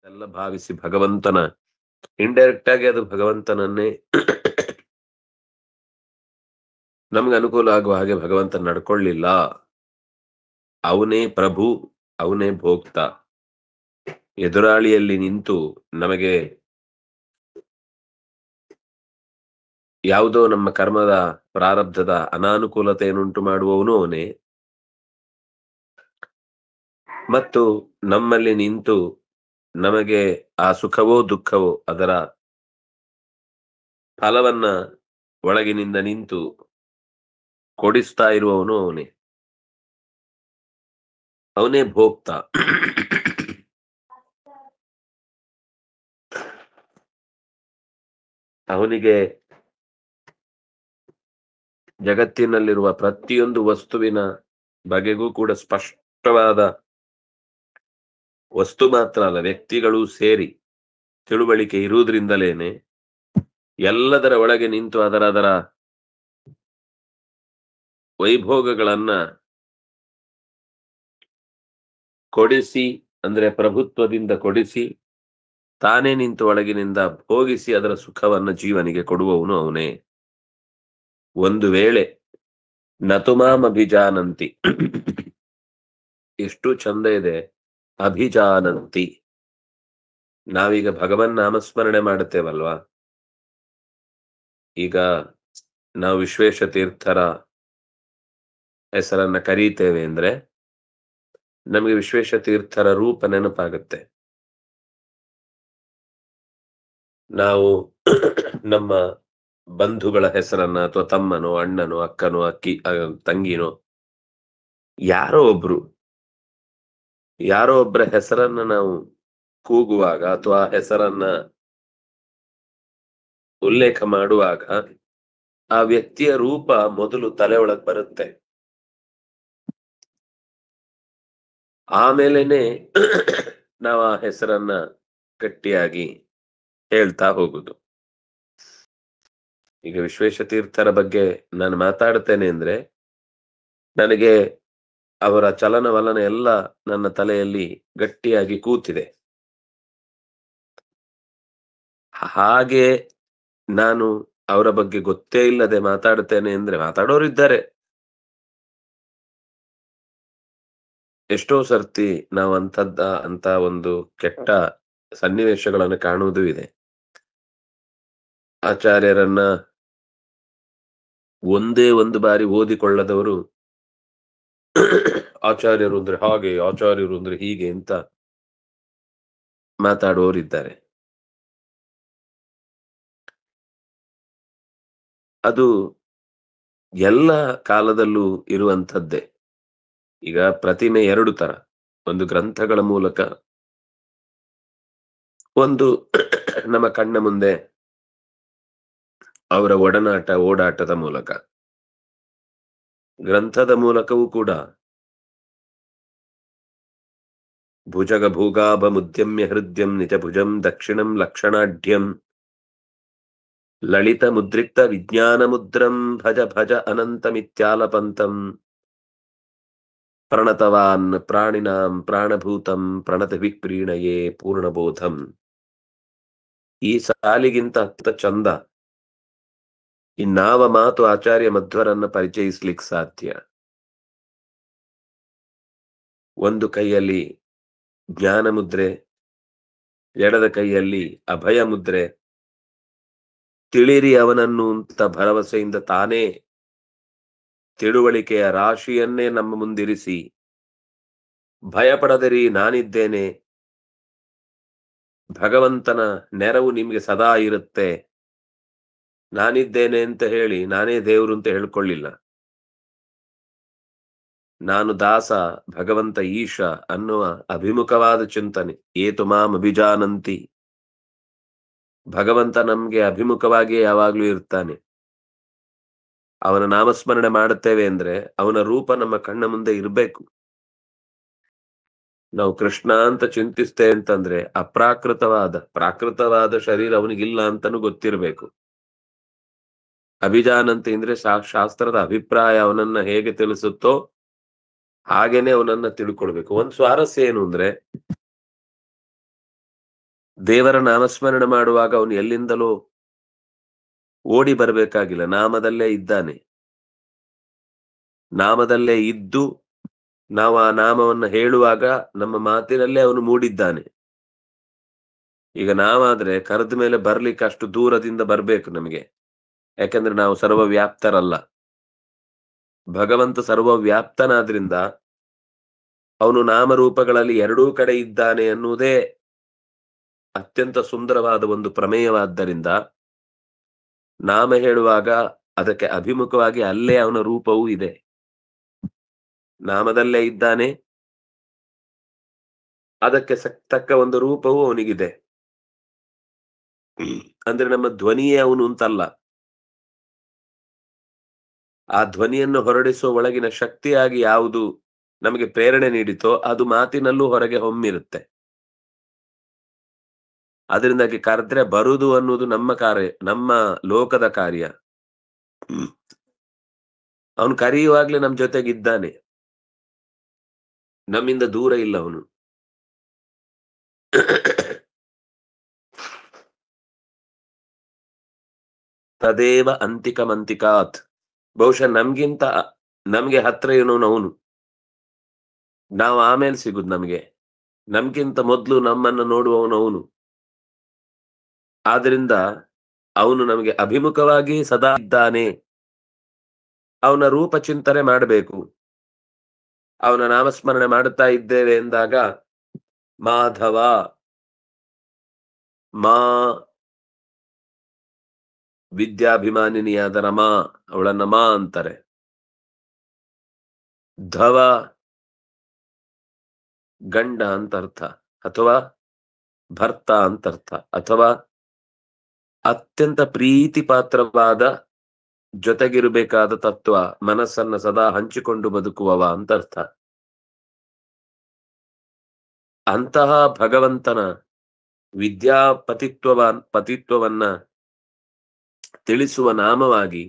ಎಲ್ಲ ಭಾವಿಸಿ ಭಗವಂತನ ಇಂಡೈರೆಕ್ಟ್ ಆಗಿ ಅದು ಭಗವಂತನನ್ನೇ ನಮ್ಗೆ ಅನುಕೂಲ ಆಗುವ ಹಾಗೆ ಭಗವಂತ ನಡ್ಕೊಳ್ಳಿಲ್ಲ. ಅವನೇ ಪ್ರಭು, ಅವನೇ ಭೋಕ್ತ. ಎದುರಾಳಿಯಲ್ಲಿ ನಿಂತು ನಮಗೆ ಯಾವುದೋ ನಮ್ಮ ಕರ್ಮದ ಪ್ರಾರಬ್ಧದ ಅನಾನುಕೂಲತೆಯನ್ನುಂಟು ಮಾಡುವವನು ಅವನೇ, ಮತ್ತು ನಮ್ಮಲ್ಲಿ ನಿಂತು ನಮಗೆ ಆ ಸುಖವೋ ದುಃಖವೋ ಅದರ ಫಲವನ್ನ ಒಳಗಿನಿಂದ ನಿಂತು ಕೊಡಿಸ್ತಾ ಇರುವವನು ಅವನೇ. ಅವನೇ ಭೋಕ್ತ. ಅವನಿಗೆ ಜಗತ್ತಿನಲ್ಲಿರುವ ಪ್ರತಿಯೊಂದು ವಸ್ತುವಿನ ಬಗೆಗೂ ಕೂಡ ಸ್ಪಷ್ಟವಾದ ವಸ್ತು ಮಾತ್ರ ಅಲ್ಲ, ವ್ಯಕ್ತಿಗಳು ಸೇರಿ ತಿಳುವಳಿಕೆ ಇರುವುದರಿಂದಲೇನೆ ಎಲ್ಲದರ ಒಳಗೆ ನಿಂತು ಅದರ ವೈಭೋಗಗಳನ್ನ ಕೊಡಿಸಿ, ಅಂದ್ರೆ ಪ್ರಭುತ್ವದಿಂದ ಕೊಡಿಸಿ, ತಾನೇ ನಿಂತು ಒಳಗಿನಿಂದ ಭೋಗಿಸಿ ಅದರ ಸುಖವನ್ನ ಜೀವನಿಗೆ ಕೊಡುವವನು ಅವನೇ. ಒಂದು ವೇಳೆ ನತುಮಾಂ ಅಭಿಜಾನಂತಿ, ಎಷ್ಟು ಚಂದ ಇದೆ ಅಭಿಜಾನಂತಿ. ನಾವೀಗ ಭಗವನ್ ನಾಮಸ್ಮರಣೆ ಮಾಡುತ್ತೇವಲ್ವಾ, ಈಗ ನಾವು ವಿಶ್ವೇಶ ತೀರ್ಥರ ಹೆಸರನ್ನ ಕರೀತೇವೆ ಅಂದ್ರೆ ನಮಗೆ ವಿಶ್ವೇಶ ತೀರ್ಥರ ರೂಪ ನೆನಪಾಗುತ್ತೆ. ನಾವು ನಮ್ಮ ಬಂಧುಗಳ ಹೆಸರನ್ನ ಅಥವಾ ತಮ್ಮನೋ ಅಣ್ಣನೋ ಅಕ್ಕನೋ ತಂಗಿನೋ ಯಾರೋ ಒಬ್ಬರ ಹೆಸರನ್ನ ನಾವು ಕೂಗುವಾಗ ಅಥವಾ ಹೆಸರನ್ನ ಉಲ್ಲೇಖ ಮಾಡುವಾಗ ಆ ವ್ಯಕ್ತಿಯ ರೂಪ ಮೊದಲು ತಲೆ ಒಳಗ್ ಬರುತ್ತೆ. ಆಮೇಲೆನೆ ನಾವು ಆ ಹೆಸರನ್ನ ಗಟ್ಟಿಯಾಗಿ ಹೇಳ್ತಾ ಹೋಗುದು. ಈಗ ವಿಶ್ವೇಶ ತೀರ್ಥರ ಬಗ್ಗೆ ನಾನು ಮಾತಾಡ್ತೇನೆ ಅಂದ್ರೆ ನನಗೆ ಅವರ ಚಲನವಲನ ಎಲ್ಲ ನನ್ನ ತಲೆಯಲ್ಲಿ ಗಟ್ಟಿಯಾಗಿ ಕೂತಿದೆ. ಹಾಗೆ ನಾನು ಅವರ ಬಗ್ಗೆ ಗೊತ್ತೇ ಇಲ್ಲದೆ ಮಾತಾಡ್ತೇನೆ ಅಂದ್ರೆ ಮಾತಾಡೋರಿದ್ದಾರೆ. ಎಷ್ಟೋ ಸರ್ತಿ ನಾವು ಅಂತ ಒಂದು ಕೆಟ್ಟ ಸನ್ನಿವೇಶಗಳನ್ನು ಕಾಣುವುದೂ ಇದೆ. ಆಚಾರ್ಯರನ್ನ ಒಂದೇ ಒಂದು ಬಾರಿ ಓದಿಕೊಳ್ಳದವರು ಆಚಾರ್ಯರು ಅಂದ್ರೆ ಹಾಗೆ, ಆಚಾರ್ಯರು ಅಂದ್ರೆ ಹೀಗೆ ಅಂತ ಮಾತಾಡುವವರಿದ್ದಾರೆ. ಅದು ಎಲ್ಲ ಕಾಲದಲ್ಲೂ ಇರುವಂಥದ್ದೇ. ಈಗ ಪ್ರತಿಮೆ ಎರಡು ತರ, ಒಂದು ಗ್ರಂಥಗಳ ಮೂಲಕ, ಒಂದು ನಮ್ಮ ಕಣ್ಣ ಮುಂದೆ ಅವರ ಒಡನಾಟ ಓಡಾಟದ ಮೂಲಕ. ಗ್ರಂಥದ ಮೂಲಕವೂ ಕೂಡ ಭುಜಗ ಭೂಗಾಭ ಮುದ್ಯಮ್ಯ ಹೃದಯಂ ನಿಜ ಭುಜಂ ದಕ್ಷಿಣಂ ಲಕ್ಷಣಾಢ್ಯಂ ಲಲಿತ ಮುದ್ರಿಕ್ತ ವಿಜ್ಞಾನ ಮುದ್ರಂ ಭಜ ಭಜ ಅನಂತಮಿತ್ಯಾಲಪಂತಂ ಪ್ರಣತವಾನ್ ಪ್ರಾಣಿನಾಂ ಪ್ರಾಣಭೂತಂ ಪ್ರಣತ ವಿಪ್ರೀಣಯೇ ಪೂರ್ಣಬೋಧಂ. ಈ ಸಾಲಿಗಿಂತ ಚಂದ ಇನ್ನಾವ ಮಾತು ಆಚಾರ್ಯ ಮಧ್ವರನ್ನ ಪರಿಚಯಿಸ್ಲಿಕ್ಕೆ ಸಾಧ್ಯ. ಒಂದು ಕೈಯಲ್ಲಿ ಜ್ಞಾನ ಮುದ್ರೆ, ಎಡದ ಕೈಯಲ್ಲಿ ಅಭಯ ಮುದ್ರೆ. ತಿಳಿರಿ ಅವನನ್ನು ಅಂತ ಭರವಸೆಯಿಂದ ತಾನೇ ತಿಳುವಳಿಕೆಯ ರಾಶಿಯನ್ನೇ ನಮ್ಮ ಮುಂದಿರಿಸಿ, ಭಯಪಡದಿರಿ ನಾನಿದ್ದೇನೆ, ಭಗವಂತನ ನೆರವು ನಿಮ್ಗೆ ಸದಾ ಇರುತ್ತೆ, ನಾನಿದ್ದೇನೆ ಅಂತ ಹೇಳಿ ನಾನೇ ದೇವರು ಅಂತ ಹೇಳ್ಕೊಳ್ಳಿಲ್ಲ. ನಾನು ದಾಸ, ಭಗವಂತ ಈಶ ಅನ್ನುವ ಅಭಿಮುಖವಾದ ಚಿಂತನೆ. ಏತು ಮಾಂ ಅಭಿಜಾನಂತಿ, ಭಗವಂತ ನಮ್ಗೆ ಅಭಿಮುಖವಾಗಿ ಯಾವಾಗ್ಲೂ ಇರ್ತಾನೆ. ಅವನ ನಾಮಸ್ಮರಣೆ ಮಾಡುತ್ತೇವೆ ಅಂದ್ರೆ ಅವನ ರೂಪ ನಮ್ಮ ಕಣ್ಣ ಮುಂದೆ ಇರಬೇಕು. ನಾವು ಕೃಷ್ಣ ಅಂತ ಚಿಂತಿಸ್ತೇವೆ ಅಂತಂದ್ರೆ ಪ್ರಾಕೃತವಾದ ಶರೀರ ಅವನಿಗಿಲ್ಲ ಅಂತಾನು ಗೊತ್ತಿರಬೇಕು. ಅಭಿಜಾನಂತಿ ಅಂದ್ರೆ ಶಾಸ್ತ್ರದ ಅಭಿಪ್ರಾಯ ಅವನನ್ನ ಹೇಗೆ ತಿಳಿಸುತ್ತೋ ಹಾಗೇನೆ ಅವನನ್ನ ತಿಳ್ಕೊಳ್ಬೇಕು. ಒಂದ್ ಸ್ವಾರಸ್ಯ ಏನು ಅಂದ್ರೆ, ದೇವರ ನಾಮಸ್ಮರಣೆ ಮಾಡುವಾಗ ಅವನು ಎಲ್ಲಿಂದಲೂ ಓಡಿ ಬರಬೇಕಾಗಿಲ್ಲ, ನಾಮದಲ್ಲೇ ಇದ್ದಾನೆ. ನಾಮದಲ್ಲೇ ಇದ್ದು ನಾವು ಆ ನಾಮವನ್ನು ಹೇಳುವಾಗ ನಮ್ಮ ಮಾತಿನಲ್ಲೇ ಅವನು ಮೂಡಿದ್ದಾನೆ. ಈಗ ನಾವಾದ್ರೆ ಕರೆದ ಮೇಲೆ ಬರ್ಲಿಕ್ಕೆ ಅಷ್ಟು ದೂರದಿಂದ ಬರ್ಬೇಕು ನಮಗೆ, ಯಾಕಂದ್ರೆ ನಾವು ಸರ್ವವ್ಯಾಪ್ತರಲ್ಲ. ಭಗವಂತ ಸರ್ವವ್ಯಾಪ್ತನಾದ್ರಿಂದ ಅವನು ನಾಮರೂಪಗಳಲ್ಲಿ ಎರಡೂ ಕಡೆ ಇದ್ದಾನೆ ಅನ್ನುವುದೇ ಅತ್ಯಂತ ಸುಂದರವಾದ ಒಂದು ಪ್ರಮೇಯವಾದ್ದರಿಂದ ನಾಮ ಹೇಳುವಾಗ ಅದಕ್ಕೆ ಅಭಿಮುಖವಾಗಿ ಅಲ್ಲೇ ಅವನ ರೂಪವೂ ಇದೆ. ನಾಮದಲ್ಲೇ ಇದ್ದಾನೆ, ಅದಕ್ಕೆ ತಕ್ಕ ಒಂದು ರೂಪವೂ ಅವನಿಗಿದೆ. ಅಂದ್ರೆ ನಮ್ಮ ಧ್ವನಿಯೇ ಅವನು ಅಂತಲ್ಲ, ಆ ಧ್ವನಿಯನ್ನು ಹೊರಡಿಸುವ ಒಳಗಿನ ಶಕ್ತಿಯಾಗಿ ಯಾವುದು ನಮಗೆ ಪ್ರೇರಣೆ ನೀಡಿತೋ ಅದು ಮಾತಿನಲ್ಲೂ ಹೊರಗೆ ಹೊಮ್ಮಿರುತ್ತೆ. ಅದರಿಂದಾಗಿ ಕರೆದ್ರೆ ಬರುವುದು ಅನ್ನುವುದು ನಮ್ಮ ಕಾರ್ಯ, ನಮ್ಮ ಲೋಕದ ಕಾರ್ಯ. ಅವನು ಕರೆಯುವಾಗ್ಲೇ ನಮ್ ಜೊತೆಗಿದ್ದಾನೆ, ನಮ್ಮಿಂದ ದೂರ ಇಲ್ಲ ಅವನು. ತದೇವ ಅಂತಿಕಮಂತಿಕಾತ್. ಬಹುಶಃ ನಮ್ಗೆ ಹತ್ರ ಏನೋನು ಅವನು, ನಾವು ಆಮೇಲೆ ಸಿಗುದು ನಮ್ಗೆ. ನಮ್ಗಿಂತ ಮೊದಲು ನಮ್ಮನ್ನು ನೋಡುವವನು ಅವನು. ಆದ್ರಿಂದ ಅವನು ನಮಗೆ ಅಭಿಮುಖವಾಗಿ ಸದಾ ಇದ್ದಾನೆ. ಅವನ ರೂಪ ಚಿಂತನೆ ಮಾಡಬೇಕು. ಅವನ ನಾಮಸ್ಮರಣೆ ಮಾಡುತ್ತಾ ಇದ್ದೇವೆ ಎಂದಾಗ ಮಾಧವ, ಮಾ ವಿದ್ಯಾಭಿಮಾನಿನಿಯಾದ ರಮಾ, ಅವಳನ್ನ ಮಾ ಅಂತಾರೆ. ಧವ ಗಂಡ ಅಂತರ್ಥ, ಅಥವಾ ಭರ್ತ ಅಂತರ್ಥ, ಅಥವಾ ಅತ್ಯಂತ ಪ್ರೀತಿ ಪಾತ್ರವಾದ ಜೊತೆಗಿರಬೇಕಾದ ತತ್ವ, ಮನಸ್ಸನ್ನ ಸದಾ ಹಂಚಿಕೊಂಡು ಬದುಕುವವ ಅಂತರ್ಥ. ಅಂತಹ ಭಗವಂತನ ಪತಿತ್ವವನ್ನ ತಿಳಿಸುವ ನಾಮವಾಗಿ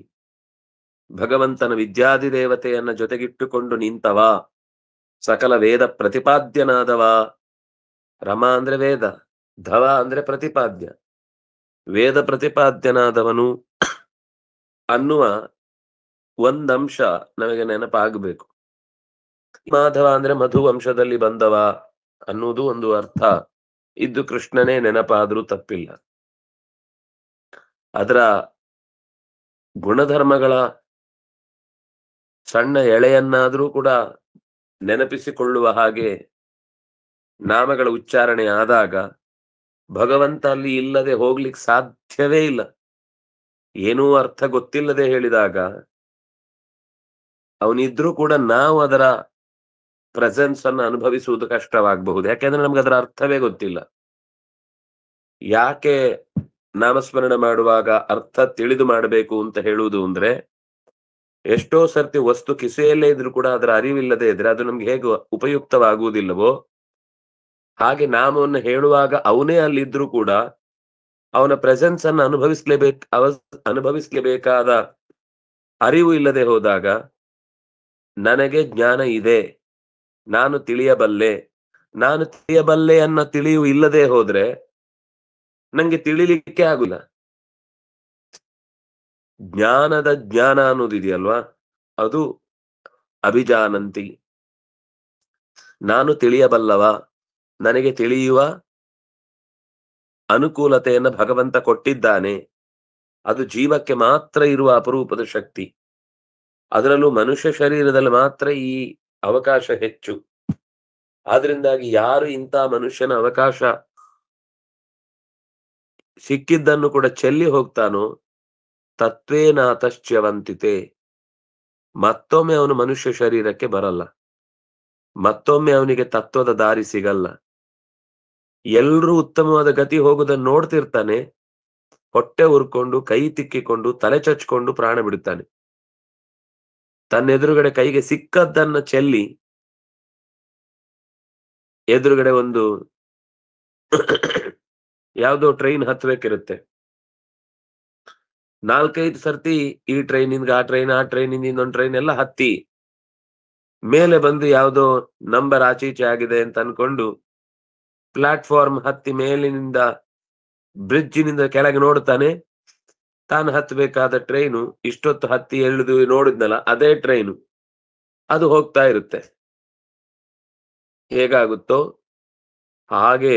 ಭಗವಂತನ ವಿದ್ಯಾಧಿದೇವತೆಯನ್ನ ಜೊತೆಗಿಟ್ಟುಕೊಂಡು ನಿಂತವ, ಸಕಲ ವೇದ ಪ್ರತಿಪಾದ್ಯನಾದವ. ರಮ ಅಂದ್ರೆ ವೇದ, ಧವ ಅಂದ್ರೆ ಪ್ರತಿಪಾದ್ಯ, ವೇದ ಪ್ರತಿಪಾದ್ಯನಾದವನು ಅನ್ನುವ ಒಂದಂಶ ನಮಗೆ ನೆನಪಾಗಬೇಕು. ಮಾಧವ ಅಂದ್ರೆ ಮಧು ವಂಶದಲ್ಲಿ ಬಂದವ ಅನ್ನುವುದು ಒಂದು ಅರ್ಥ ಇದ್ದು ಕೃಷ್ಣನೇ ನೆನಪಾದ್ರೂ ತಪ್ಪಿಲ್ಲ. ಅದರ ಗುಣಧರ್ಮಗಳ ಸಣ್ಣ ಎಳೆಯನ್ನಾದ್ರೂ ಕೂಡ ನೆನಪಿಸಿಕೊಳ್ಳುವ ಹಾಗೆ ನಾಮಗಳ ಉಚ್ಚಾರಣೆ ಆದಾಗ ಭಗವಂತ ಅಲ್ಲಿ ಇಲ್ಲದೆ ಹೋಗ್ಲಿಕ್ಕೆ ಸಾಧ್ಯವೇ ಇಲ್ಲ. ಏನೂ ಅರ್ಥ ಗೊತ್ತಿಲ್ಲದೆ ಹೇಳಿದಾಗ ಅವನಿದ್ರೂ ಕೂಡ ನಾವು ಅದರ ಪ್ರೆಸೆನ್ಸ್ ಅನ್ನು ಅನುಭವಿಸುವುದು ಕಷ್ಟವಾಗಬಹುದು. ಯಾಕೆಂದ್ರೆ ನಮ್ಗೆ ಅದರ ಅರ್ಥವೇ ಗೊತ್ತಿಲ್ಲ. ಯಾಕೆ ನಾಮಸ್ಮರಣೆ ಮಾಡುವಾಗ ಅರ್ಥ ತಿಳಿದು ಮಾಡಬೇಕು ಅಂತ ಹೇಳುವುದು ಅಂದ್ರೆ, ಎಷ್ಟೋ ಸರ್ತಿ ವಸ್ತು ಕಿಸೆಯಲ್ಲೇ ಇದ್ರೂ ಕೂಡ ಅದರ ಅರಿವಿಲ್ಲದೆ ಇದ್ರೆ ಅದು ನಮ್ಗೆ ಹೇಗೆ ಉಪಯುಕ್ತವಾಗುವುದಿಲ್ಲವೋ ಹಾಗೆ ನಾಮವನ್ನು ಹೇಳುವಾಗ ಅವನೇ ಅಲ್ಲಿದ್ರೂ ಕೂಡ ಅವನ ಪ್ರೆಸೆನ್ಸ್ ಅನ್ನು ಅನುಭವಿಸ್ಲೇಬೇಕಾದ ಅರಿವು ಇಲ್ಲದೆ ಹೋದಾಗ, ನನಗೆ ಜ್ಞಾನ ಇದೆ, ನಾನು ತಿಳಿಯಬಲ್ಲೆ ಅನ್ನೋ ತಿಳಿಯು ಇಲ್ಲದೆ ಹೋದ್ರೆ ನಂಗೆ ತಿಳಿಲಿಕ್ಕೆ ಆಗುಲ್ಲ. ಜ್ಞಾನದ ಜ್ಞಾನ ಅನ್ನೋದಿದೆಯಲ್ವಾ, ಅದು ಅಭಿಜಾನಂತಿ. ನಾನು ತಿಳಿಯಬಲ್ಲವ, ನನಗೆ ತಿಳಿಯುವ ಅನುಕೂಲತೆಯನ್ನು ಭಗವಂತ ಕೊಟ್ಟಿದ್ದಾನೆ. ಅದು ಜೀವಕ್ಕೆ ಮಾತ್ರ ಇರುವ ಅಪರೂಪದ ಶಕ್ತಿ. ಅದರಲ್ಲೂ ಮನುಷ್ಯ ಶರೀರದಲ್ಲಿ ಮಾತ್ರ ಈ ಅವಕಾಶ ಹೆಚ್ಚು. ಆದ್ರಿಂದಾಗಿ ಯಾರು ಇಂಥ ಮನುಷ್ಯನ ಅವಕಾಶ ಸಿಕ್ಕಿದ್ದನ್ನು ಕೂಡ ಚೆಲ್ಲಿ ಹೋಗ್ತಾನೋ, ತತ್ವೇನಾತಶ್ಚ್ಯವಂತಿತೆ, ಮತ್ತೊಮ್ಮೆ ಅವನು ಮನುಷ್ಯ ಶರೀರಕ್ಕೆ ಬರಲ್ಲ, ಮತ್ತೊಮ್ಮೆ ಅವನಿಗೆ ತತ್ವದ ದಾರಿ ಸಿಗಲ್ಲ. ಎಲ್ರೂ ಉತ್ತಮವಾದ ಗತಿ ಹೋಗುದನ್ನು ನೋಡ್ತಿರ್ತಾನೆ, ಹೊಟ್ಟೆ ಉರ್ಕೊಂಡು, ಕೈ ತಿಕ್ಕಿಕೊಂಡು, ತಲೆ ಚಚ್ಕೊಂಡು ಪ್ರಾಣ ಬಿಡುತ್ತಾನೆ. ತನ್ನೆದುರುಗಡೆ ಕೈಗೆ ಸಿಕ್ಕದ್ದನ್ನ ಚೆಲ್ಲಿ ಎದುರುಗಡೆ ಒಂದು ಯಾವುದೋ ಟ್ರೈನ್ ಹತ್ಬೇಕಿರುತ್ತೆ, 4-5 ಸರ್ತಿ ಈ ಟ್ರೈನಿಂದ ಆ ಟ್ರೈನ್, ಆ ಟ್ರೈನಿಂದ ಇನ್ನೊಂದು ಟ್ರೈನ್ ಎಲ್ಲ ಹತ್ತಿ ಮೇಲೆ ಬಂದು ಯಾವುದೋ ನಂಬರ್ ಆಚೀಚೆ ಆಗಿದೆ ಅಂತ ಅನ್ಕೊಂಡು ಪ್ಲಾಟ್ಫಾರ್ಮ್ ಹತ್ತಿ ಮೇಲಿನಿಂದ ಬ್ರಿಡ್ಜಿನಿಂದ ಕೆಳಗೆ ನೋಡ್ತಾನೆ, ತಾನು ಹತ್ತಬೇಕಾದ ಟ್ರೈನು ಇಷ್ಟೊತ್ತು ಹತ್ತಿ ಎಳೆದು ನೋಡಿದ್ನಲ್ಲ ಅದೇ ಟ್ರೈನು ಅದು ಹೋಗ್ತಾ ಇರುತ್ತೆ. ಹೇಗಾಗುತ್ತೋ ಹಾಗೆ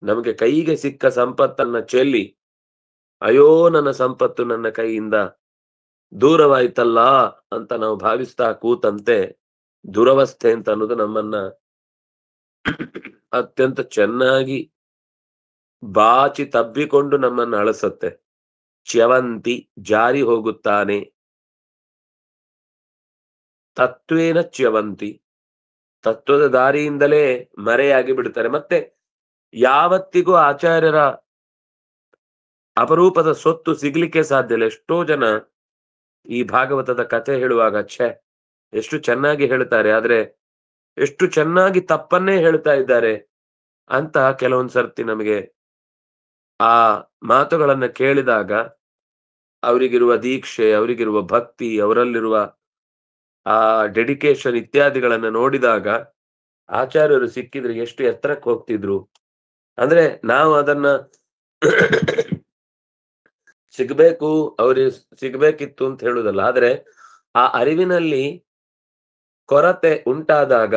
ನಮಗೆ ಕೈಗೆ ಸಿಕ್ಕ ಸಂಪತ್ತನ್ನ ಚೆಲ್ಲಿ, ಅಯ್ಯೋ ನನ್ನ ಸಂಪತ್ತು ನನ್ನ ಕೈಯಿಂದ ದೂರವಾಯ್ತಲ್ಲ ಅಂತ ನಾವು ಭಾವಿಸ್ತಾ ಕೂತಂತೆ ದುರವಸ್ಥೆ ಅಂತ ಅನ್ನೋದು ನಮ್ಮನ್ನ ಅತ್ಯಂತ ಚೆನ್ನಾಗಿ ಬಾಚಿ ತಬ್ಬಿಕೊಂಡು ನಮ್ಮನ್ನ ಅಳಸತ್ತೆ. ಚ್ಯವಂತಿ ಜಾರಿ ಹೋಗುತ್ತಾನೆ, ತತ್ವೇನ ಚ್ಯವಂತಿ, ತತ್ವದ ದಾರಿಯಿಂದಲೇ ಮರೆಯಾಗಿ ಬಿಡ್ತಾರೆ. ಮತ್ತೆ ಯಾವತ್ತಿಗೂ ಆಚಾರ್ಯರ ಅಪರೂಪದ ಸೊತ್ತು ಸಿಗ್ಲಿಕ್ಕೆ ಸಾಧ್ಯ ಇಲ್ಲ. ಎಷ್ಟೋ ಜನ ಈ ಭಾಗವತದ ಕಥೆ ಹೇಳುವಾಗ ಎಷ್ಟು ಚೆನ್ನಾಗಿ ಹೇಳ್ತಾರೆ, ಆದ್ರೆ ಎಷ್ಟು ಚೆನ್ನಾಗಿ ತಪ್ಪನ್ನೇ ಹೇಳ್ತಾ ಇದ್ದಾರೆ ಅಂತ ಕೆಲವೊಂದ್ ಸರ್ತಿ ನಮಗೆ ಆ ಮಾತುಗಳನ್ನ ಕೇಳಿದಾಗ ಅವರಿಗಿರುವ ದೀಕ್ಷೆ, ಅವರಿಗಿರುವ ಭಕ್ತಿ, ಅವರಲ್ಲಿರುವ ಆ ಡೆಡಿಕೇಶನ್ ಇತ್ಯಾದಿಗಳನ್ನ ನೋಡಿದಾಗ ಆಚಾರ್ಯರು ಸಿಕ್ಕಿದ್ರೆ ಎಷ್ಟು ಎತ್ತರಕ್ಕೆ ಹೋಗ್ತಿದ್ರು. ಅಂದ್ರೆ ನಾವು ಅದನ್ನ ಸಿಗ್ಬೇಕು, ಅವ್ರಿಗೆ ಸಿಗ್ಬೇಕಿತ್ತು ಅಂತ ಹೇಳುದಲ್ಲ, ಆದ್ರೆ ಆ ಅರಿವಿನಲ್ಲಿ ಕೊರತೆ ಉಂಟಾದಾಗ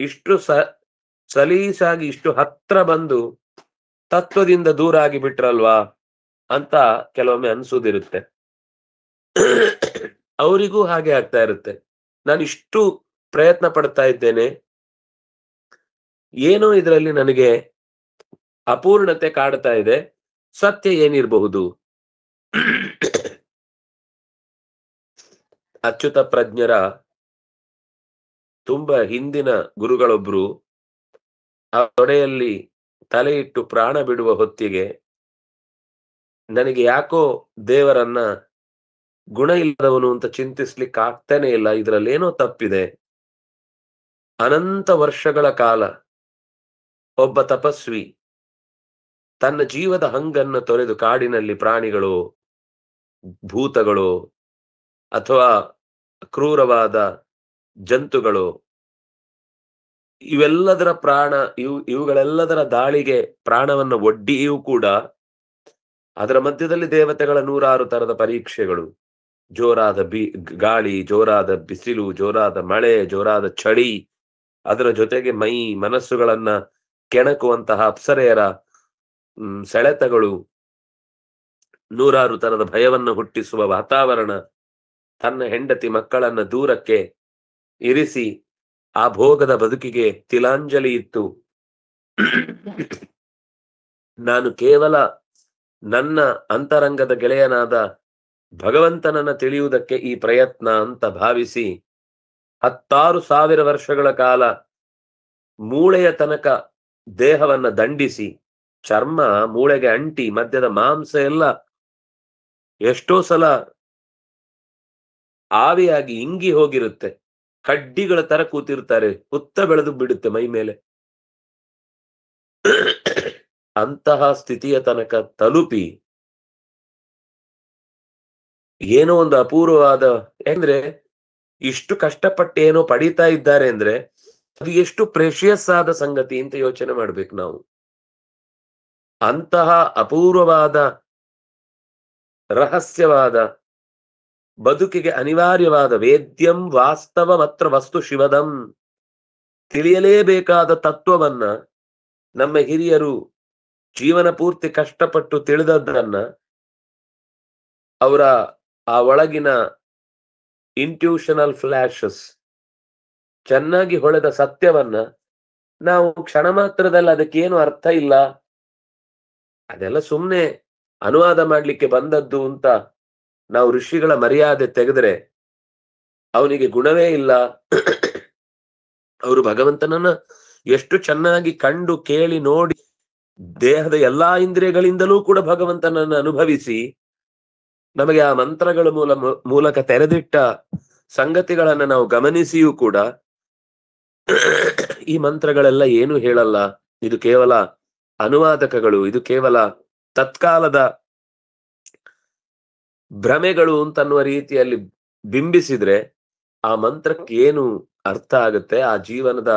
ಇಷ್ಟು ಸಲೀಸಾಗಿ ಇಷ್ಟು ಹತ್ರ ಬಂದು ತತ್ವದಿಂದ ದೂರ ಆಗಿ ಬಿಟ್ರಲ್ವಾ ಅಂತ ಕೆಲವೊಮ್ಮೆ ಅನ್ಸುದಿರುತ್ತೆ. ಅವರಿಗೂ ಹಾಗೆ ಆಗ್ತಾ ಇರುತ್ತೆ. ನಾನು ಇಷ್ಟು ಪ್ರಯತ್ನ ಪಡ್ತಾ ಇದ್ದೇನೆ, ಏನೋ ಇದರಲ್ಲಿ ನನಗೆ ಅಪೂರ್ಣತೆ ಕಾಡ್ತಾ ಇದೆ, ಸತ್ಯ ಏನಿರಬಹುದು? ಅಚ್ಯುತ ಪ್ರಜ್ಞರ ತುಂಬಾ ಹಿಂದಿನ ಗುರುಗಳೊಬ್ರು ಆ ತೊಡೆಯಲ್ಲಿ ತಲೆ ಇಟ್ಟು ಪ್ರಾಣ ಬಿಡುವ ಹೊತ್ತಿಗೆ ನನಗೆ ಯಾಕೋ ದೇವರನ್ನ ಗುಣ ಇಲ್ಲದವನು ಅಂತ ಚಿಂತಿಸ್ಲಿಕ್ಕೆ ಆಗ್ತಾನೆ ಇಲ್ಲ, ಇದ್ರಲ್ಲಿ ಏನೋ ತಪ್ಪಿದೆ. ಅನಂತ ವರ್ಷಗಳ ಕಾಲ ಒಬ್ಬ ತಪಸ್ವಿ ತನ್ನ ಜೀವದ ಹಂಗನ್ನ ತೊರೆದು ಕಾಡಿನಲ್ಲಿ ಪ್ರಾಣಿಗಳು, ಭೂತಗಳು ಅಥವಾ ಕ್ರೂರವಾದ ಜಂತುಗಳು ಇವೆಲ್ಲದರ ಇವುಗಳೆಲ್ಲದರ ದಾಳಿಗೆ ಪ್ರಾಣವನ್ನ ಒಡ್ಡಿಯೂ ಕೂಡ ಅದರ ಮಧ್ಯದಲ್ಲಿ ದೇವತೆಗಳ 106 ತರದ ಪರೀಕ್ಷೆಗಳು, ಜೋರಾದ ಗಾಳಿ, ಜೋರಾದ ಬಿಸಿಲು, ಜೋರಾದ ಮಳೆ, ಜೋರಾದ ಚಳಿ, ಅದರ ಜೊತೆಗೆ ಮನಸ್ಸುಗಳನ್ನ ಕೆಣಕುವಂತಹ ಅಪ್ಸರೆಯರ ಸೆಳೆತಗಳು, 106 ತರದ ಭಯವನ್ನು ಹುಟ್ಟಿಸುವ ವಾತಾವರಣ, ತನ್ನ ಹೆಂಡತಿ ಮಕ್ಕಳನ್ನ ದೂರಕ್ಕೆ ಇರಿಸಿ ಆ ಭೋಗದ ಬದುಕಿಗೆ ತಿಲಾಂಜಲಿ ಇತ್ತು. ನಾನು ಕೇವಲ ನನ್ನ ಅಂತರಂಗದ ಗೆಳೆಯನಾದ ಭಗವಂತನನ್ನ ತಿಳಿಯುವುದಕ್ಕೆ ಈ ಪ್ರಯತ್ನ ಅಂತ ಭಾವಿಸಿ 16,000 ವರ್ಷಗಳ ಕಾಲ ಮೂಳೆಯ ತನಕ ದೇಹವನ್ನ ದಂಡಿಸಿ, ಚರ್ಮ ಮೂಳೆಗೆ ಅಂಟಿ ಮಧ್ಯದ ಮಾಂಸ ಎಲ್ಲ ಎಷ್ಟೋ ಸಲ ಆವಿಯಾಗಿ ಇಂಗಿ ಹೋಗಿರುತ್ತೆ, ಕಡ್ಡಿಗಳ ತರ ಕೂತಿರ್ತಾರೆ, ಹುತ್ತ ಬೆಳೆದು ಬಿಡುತ್ತೆ ಮೈ ಮೇಲೆ. ಅಂತಹ ಸ್ಥಿತಿಯ ತನಕ ತಲುಪಿ ಏನೋ ಒಂದು ಅಪೂರ್ವವಾದ, ಅಂದ್ರೆ ಇಷ್ಟು ಕಷ್ಟಪಟ್ಟು ಏನೋ ಪಡೀತಾ ಇದ್ದಾರೆ ಅಂದ್ರೆ ಅದು ಎಷ್ಟು ಪ್ರೆಷಿಯಸ್ ಆದ ಸಂಗತಿ ಅಂತ ಯೋಚನೆ ಮಾಡ್ಬೇಕು ನಾವು. ಅಂತಹ ಅಪೂರ್ವವಾದ ರಹಸ್ಯವಾದ ಬದುಕಿಗೆ ಅನಿವಾರ್ಯವಾದ ವೇದ್ಯಂ ವಾಸ್ತವ ಮಾತ್ರ ವಸ್ತು ಶಿವದಂ, ತಿಳಿಯಲೇಬೇಕಾದ ತತ್ವವನ್ನ ನಮ್ಮ ಹಿರಿಯರು ಜೀವನ ಪೂರ್ತಿ ಕಷ್ಟಪಟ್ಟು ತಿಳಿದದ್ದನ್ನ, ಅವರ ಆ ಒಳಗಿನ ಇಂಟ್ಯೂಷನಲ್ ಫ್ಲಾಶಸ್ ಚೆನ್ನಾಗಿ ಹೊಳೆದ ಸತ್ಯವನ್ನ ನಾವು ಕ್ಷಣ ಮಾತ್ರದಲ್ಲಿ ಅದಕ್ಕೇನು ಅರ್ಥ ಇಲ್ಲ, ಅದೆಲ್ಲ ಸುಮ್ನೆ ಅನುವಾದ ಮಾಡ್ಲಿಕ್ಕೆ ಬಂದದ್ದು ಅಂತ ನಾವು ಋಷಿಗಳ ಮರ್ಯಾದೆ ತೆಗೆದ್ರೆ ಅವನಿಗೆ ಗುಣವೇ ಇಲ್ಲ. ಅವರು ಭಗವಂತನನ್ನ ಎಷ್ಟು ಚೆನ್ನಾಗಿ ಕಂಡು ಕೇಳಿ ನೋಡಿ ದೇಹದ ಎಲ್ಲಾ ಇಂದ್ರಿಯಗಳಿಂದಲೂ ಕೂಡ ಭಗವಂತನನ್ನ ಅನುಭವಿಸಿ ನಮಗೆ ಆ ಮಂತ್ರಗಳ ಮೂಲಕ ತೆರೆದಿಟ್ಟ ಸಂಗತಿಗಳನ್ನ ನಾವು ಗಮನಿಸಿಯೂ ಕೂಡ ಈ ಮಂತ್ರಗಳೆಲ್ಲ ಏನು ಹೇಳಲ್ಲ, ಇದು ಕೇವಲ ಅನುವಾದಕಗಳು, ಇದು ಕೇವಲ ತತ್ಕಾಲದ ಭ್ರಮೆಗಳು ಅಂತನ್ನುವ ರೀತಿಯಲ್ಲಿ ಬಿಂಬಿಸಿದ್ರೆ ಆ ಮಂತ್ರಕ್ಕೆ ಏನು ಅರ್ಥ ಆಗುತ್ತೆ, ಆ ಜೀವನದ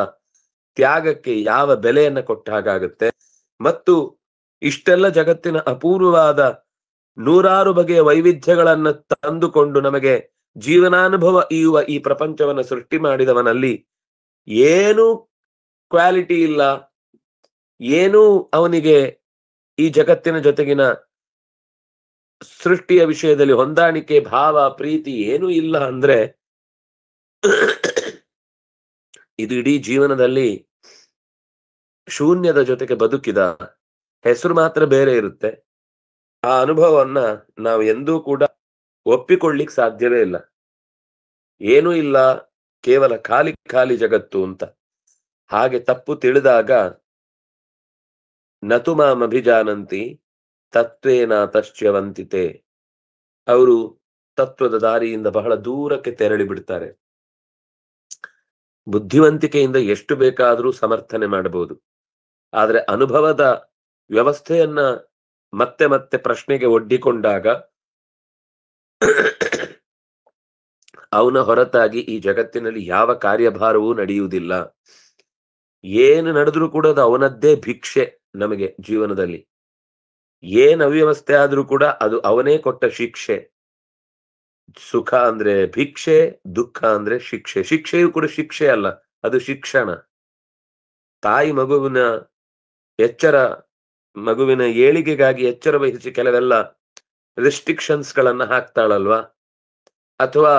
ತ್ಯಾಗಕ್ಕೆ ಯಾವ ಬೆಲೆಯನ್ನ ಕೊಟ್ಟ ಹಾಗಾಗುತ್ತೆ. ಮತ್ತು ಇಷ್ಟೆಲ್ಲ ಜಗತ್ತಿನ ಅಪೂರ್ವವಾದ ನೂರಾರು ಬಗೆಯ ವೈವಿಧ್ಯಗಳನ್ನ ತಂದುಕೊಂಡು ನಮಗೆ ಜೀವನಾನುಭವ ಈ ಪ್ರಪಂಚವನ್ನ ಸೃಷ್ಟಿ ಮಾಡಿದವನಲ್ಲಿ ಏನು ಕ್ವಾಲಿಟಿ ಇಲ್ಲ, ಏನೂ ಅವನಿಗೆ ಈ ಜಗತ್ತಿನ ಜೊತೆಗಿನ ಸೃಷ್ಟಿಯ ವಿಷಯದಲ್ಲಿ ಹೊಂದಾಣಿಕೆ, ಭಾವ, ಪ್ರೀತಿ ಏನೂ ಇಲ್ಲ ಅಂದ್ರೆ ಇದು ಇಡೀ ಜೀವನದಲ್ಲಿ ಶೂನ್ಯದ ಜೊತೆಗೆ ಬದುಕಿದ ಹೆಸರು ಮಾತ್ರ ಬೇರೆ ಇರುತ್ತೆ. ಆ ಅನುಭವವನ್ನ ನಾವು ಎಂದೂ ಕೂಡ ಒಪ್ಪಿಕೊಳ್ಳಿಕ್ ಸಾಧ್ಯವೇ ಇಲ್ಲ. ಏನೂ ಇಲ್ಲ, ಕೇವಲ ಖಾಲಿ ಖಾಲಿ ಜಗತ್ತು ಅಂತ. ಹಾಗೆ ತಪ್ಪು ತಿಳಿದಾಗ ನತು ಮಾಂ ಅಭಿಜಾನಂತಿ ತತ್ವೇನ ತಶ್ಚ್ಯವಂತಿತೆ, ಅವರು ತತ್ವದ ದಾರಿಯಿಂದ ಬಹಳ ದೂರಕ್ಕೆ ತೆರಳಿ ಬಿಡ್ತಾರೆ. ಬುದ್ಧಿವಂತಿಕೆಯಿಂದ ಎಷ್ಟು ಬೇಕಾದರೂ ಸಮರ್ಥನೆ ಮಾಡಬಹುದು, ಆದ್ರೆ ಅನುಭವದ ವ್ಯವಸ್ಥೆಯನ್ನ ಮತ್ತೆ ಮತ್ತೆ ಪ್ರಶ್ನೆಗೆ ಒಡ್ಡಿಕೊಂಡಾಗ ಅವನ ಹೊರತಾಗಿ ಈ ಜಗತ್ತಿನಲ್ಲಿ ಯಾವ ಕಾರ್ಯಭಾರವೂ ನಡೆಯುವುದಿಲ್ಲ. ಏನು ನಡೆದ್ರೂ ಕೂಡ ಅದು ಅವನದ್ದೇ ಭಿಕ್ಷೆ. ನಮಗೆ ಜೀವನದಲ್ಲಿ ಏನ್ ಅವ್ಯವಸ್ಥೆ ಆದ್ರೂ ಕೂಡ ಅದು ಅವನೇ ಕೊಟ್ಟ ಶಿಕ್ಷೆ. ಸುಖ ಅಂದ್ರೆ ಭಿಕ್ಷೆ, ದುಃಖ ಅಂದ್ರೆ ಶಿಕ್ಷೆ. ಶಿಕ್ಷೆಯೂ ಕೂಡ ಶಿಕ್ಷೆ ಅಲ್ಲ, ಅದು ಶಿಕ್ಷಣ. ತಾಯಿ ಮಗುವಿನ ಏಳಿಗೆಗಾಗಿ ಎಚ್ಚರ ವಹಿಸಿ ಕೆಲವೆಲ್ಲ ರೆಸ್ಟ್ರಿಕ್ಷನ್ಸ್ ಗಳನ್ನ ಹಾಕ್ತಾಳಲ್ವಾ, ಅಥವಾ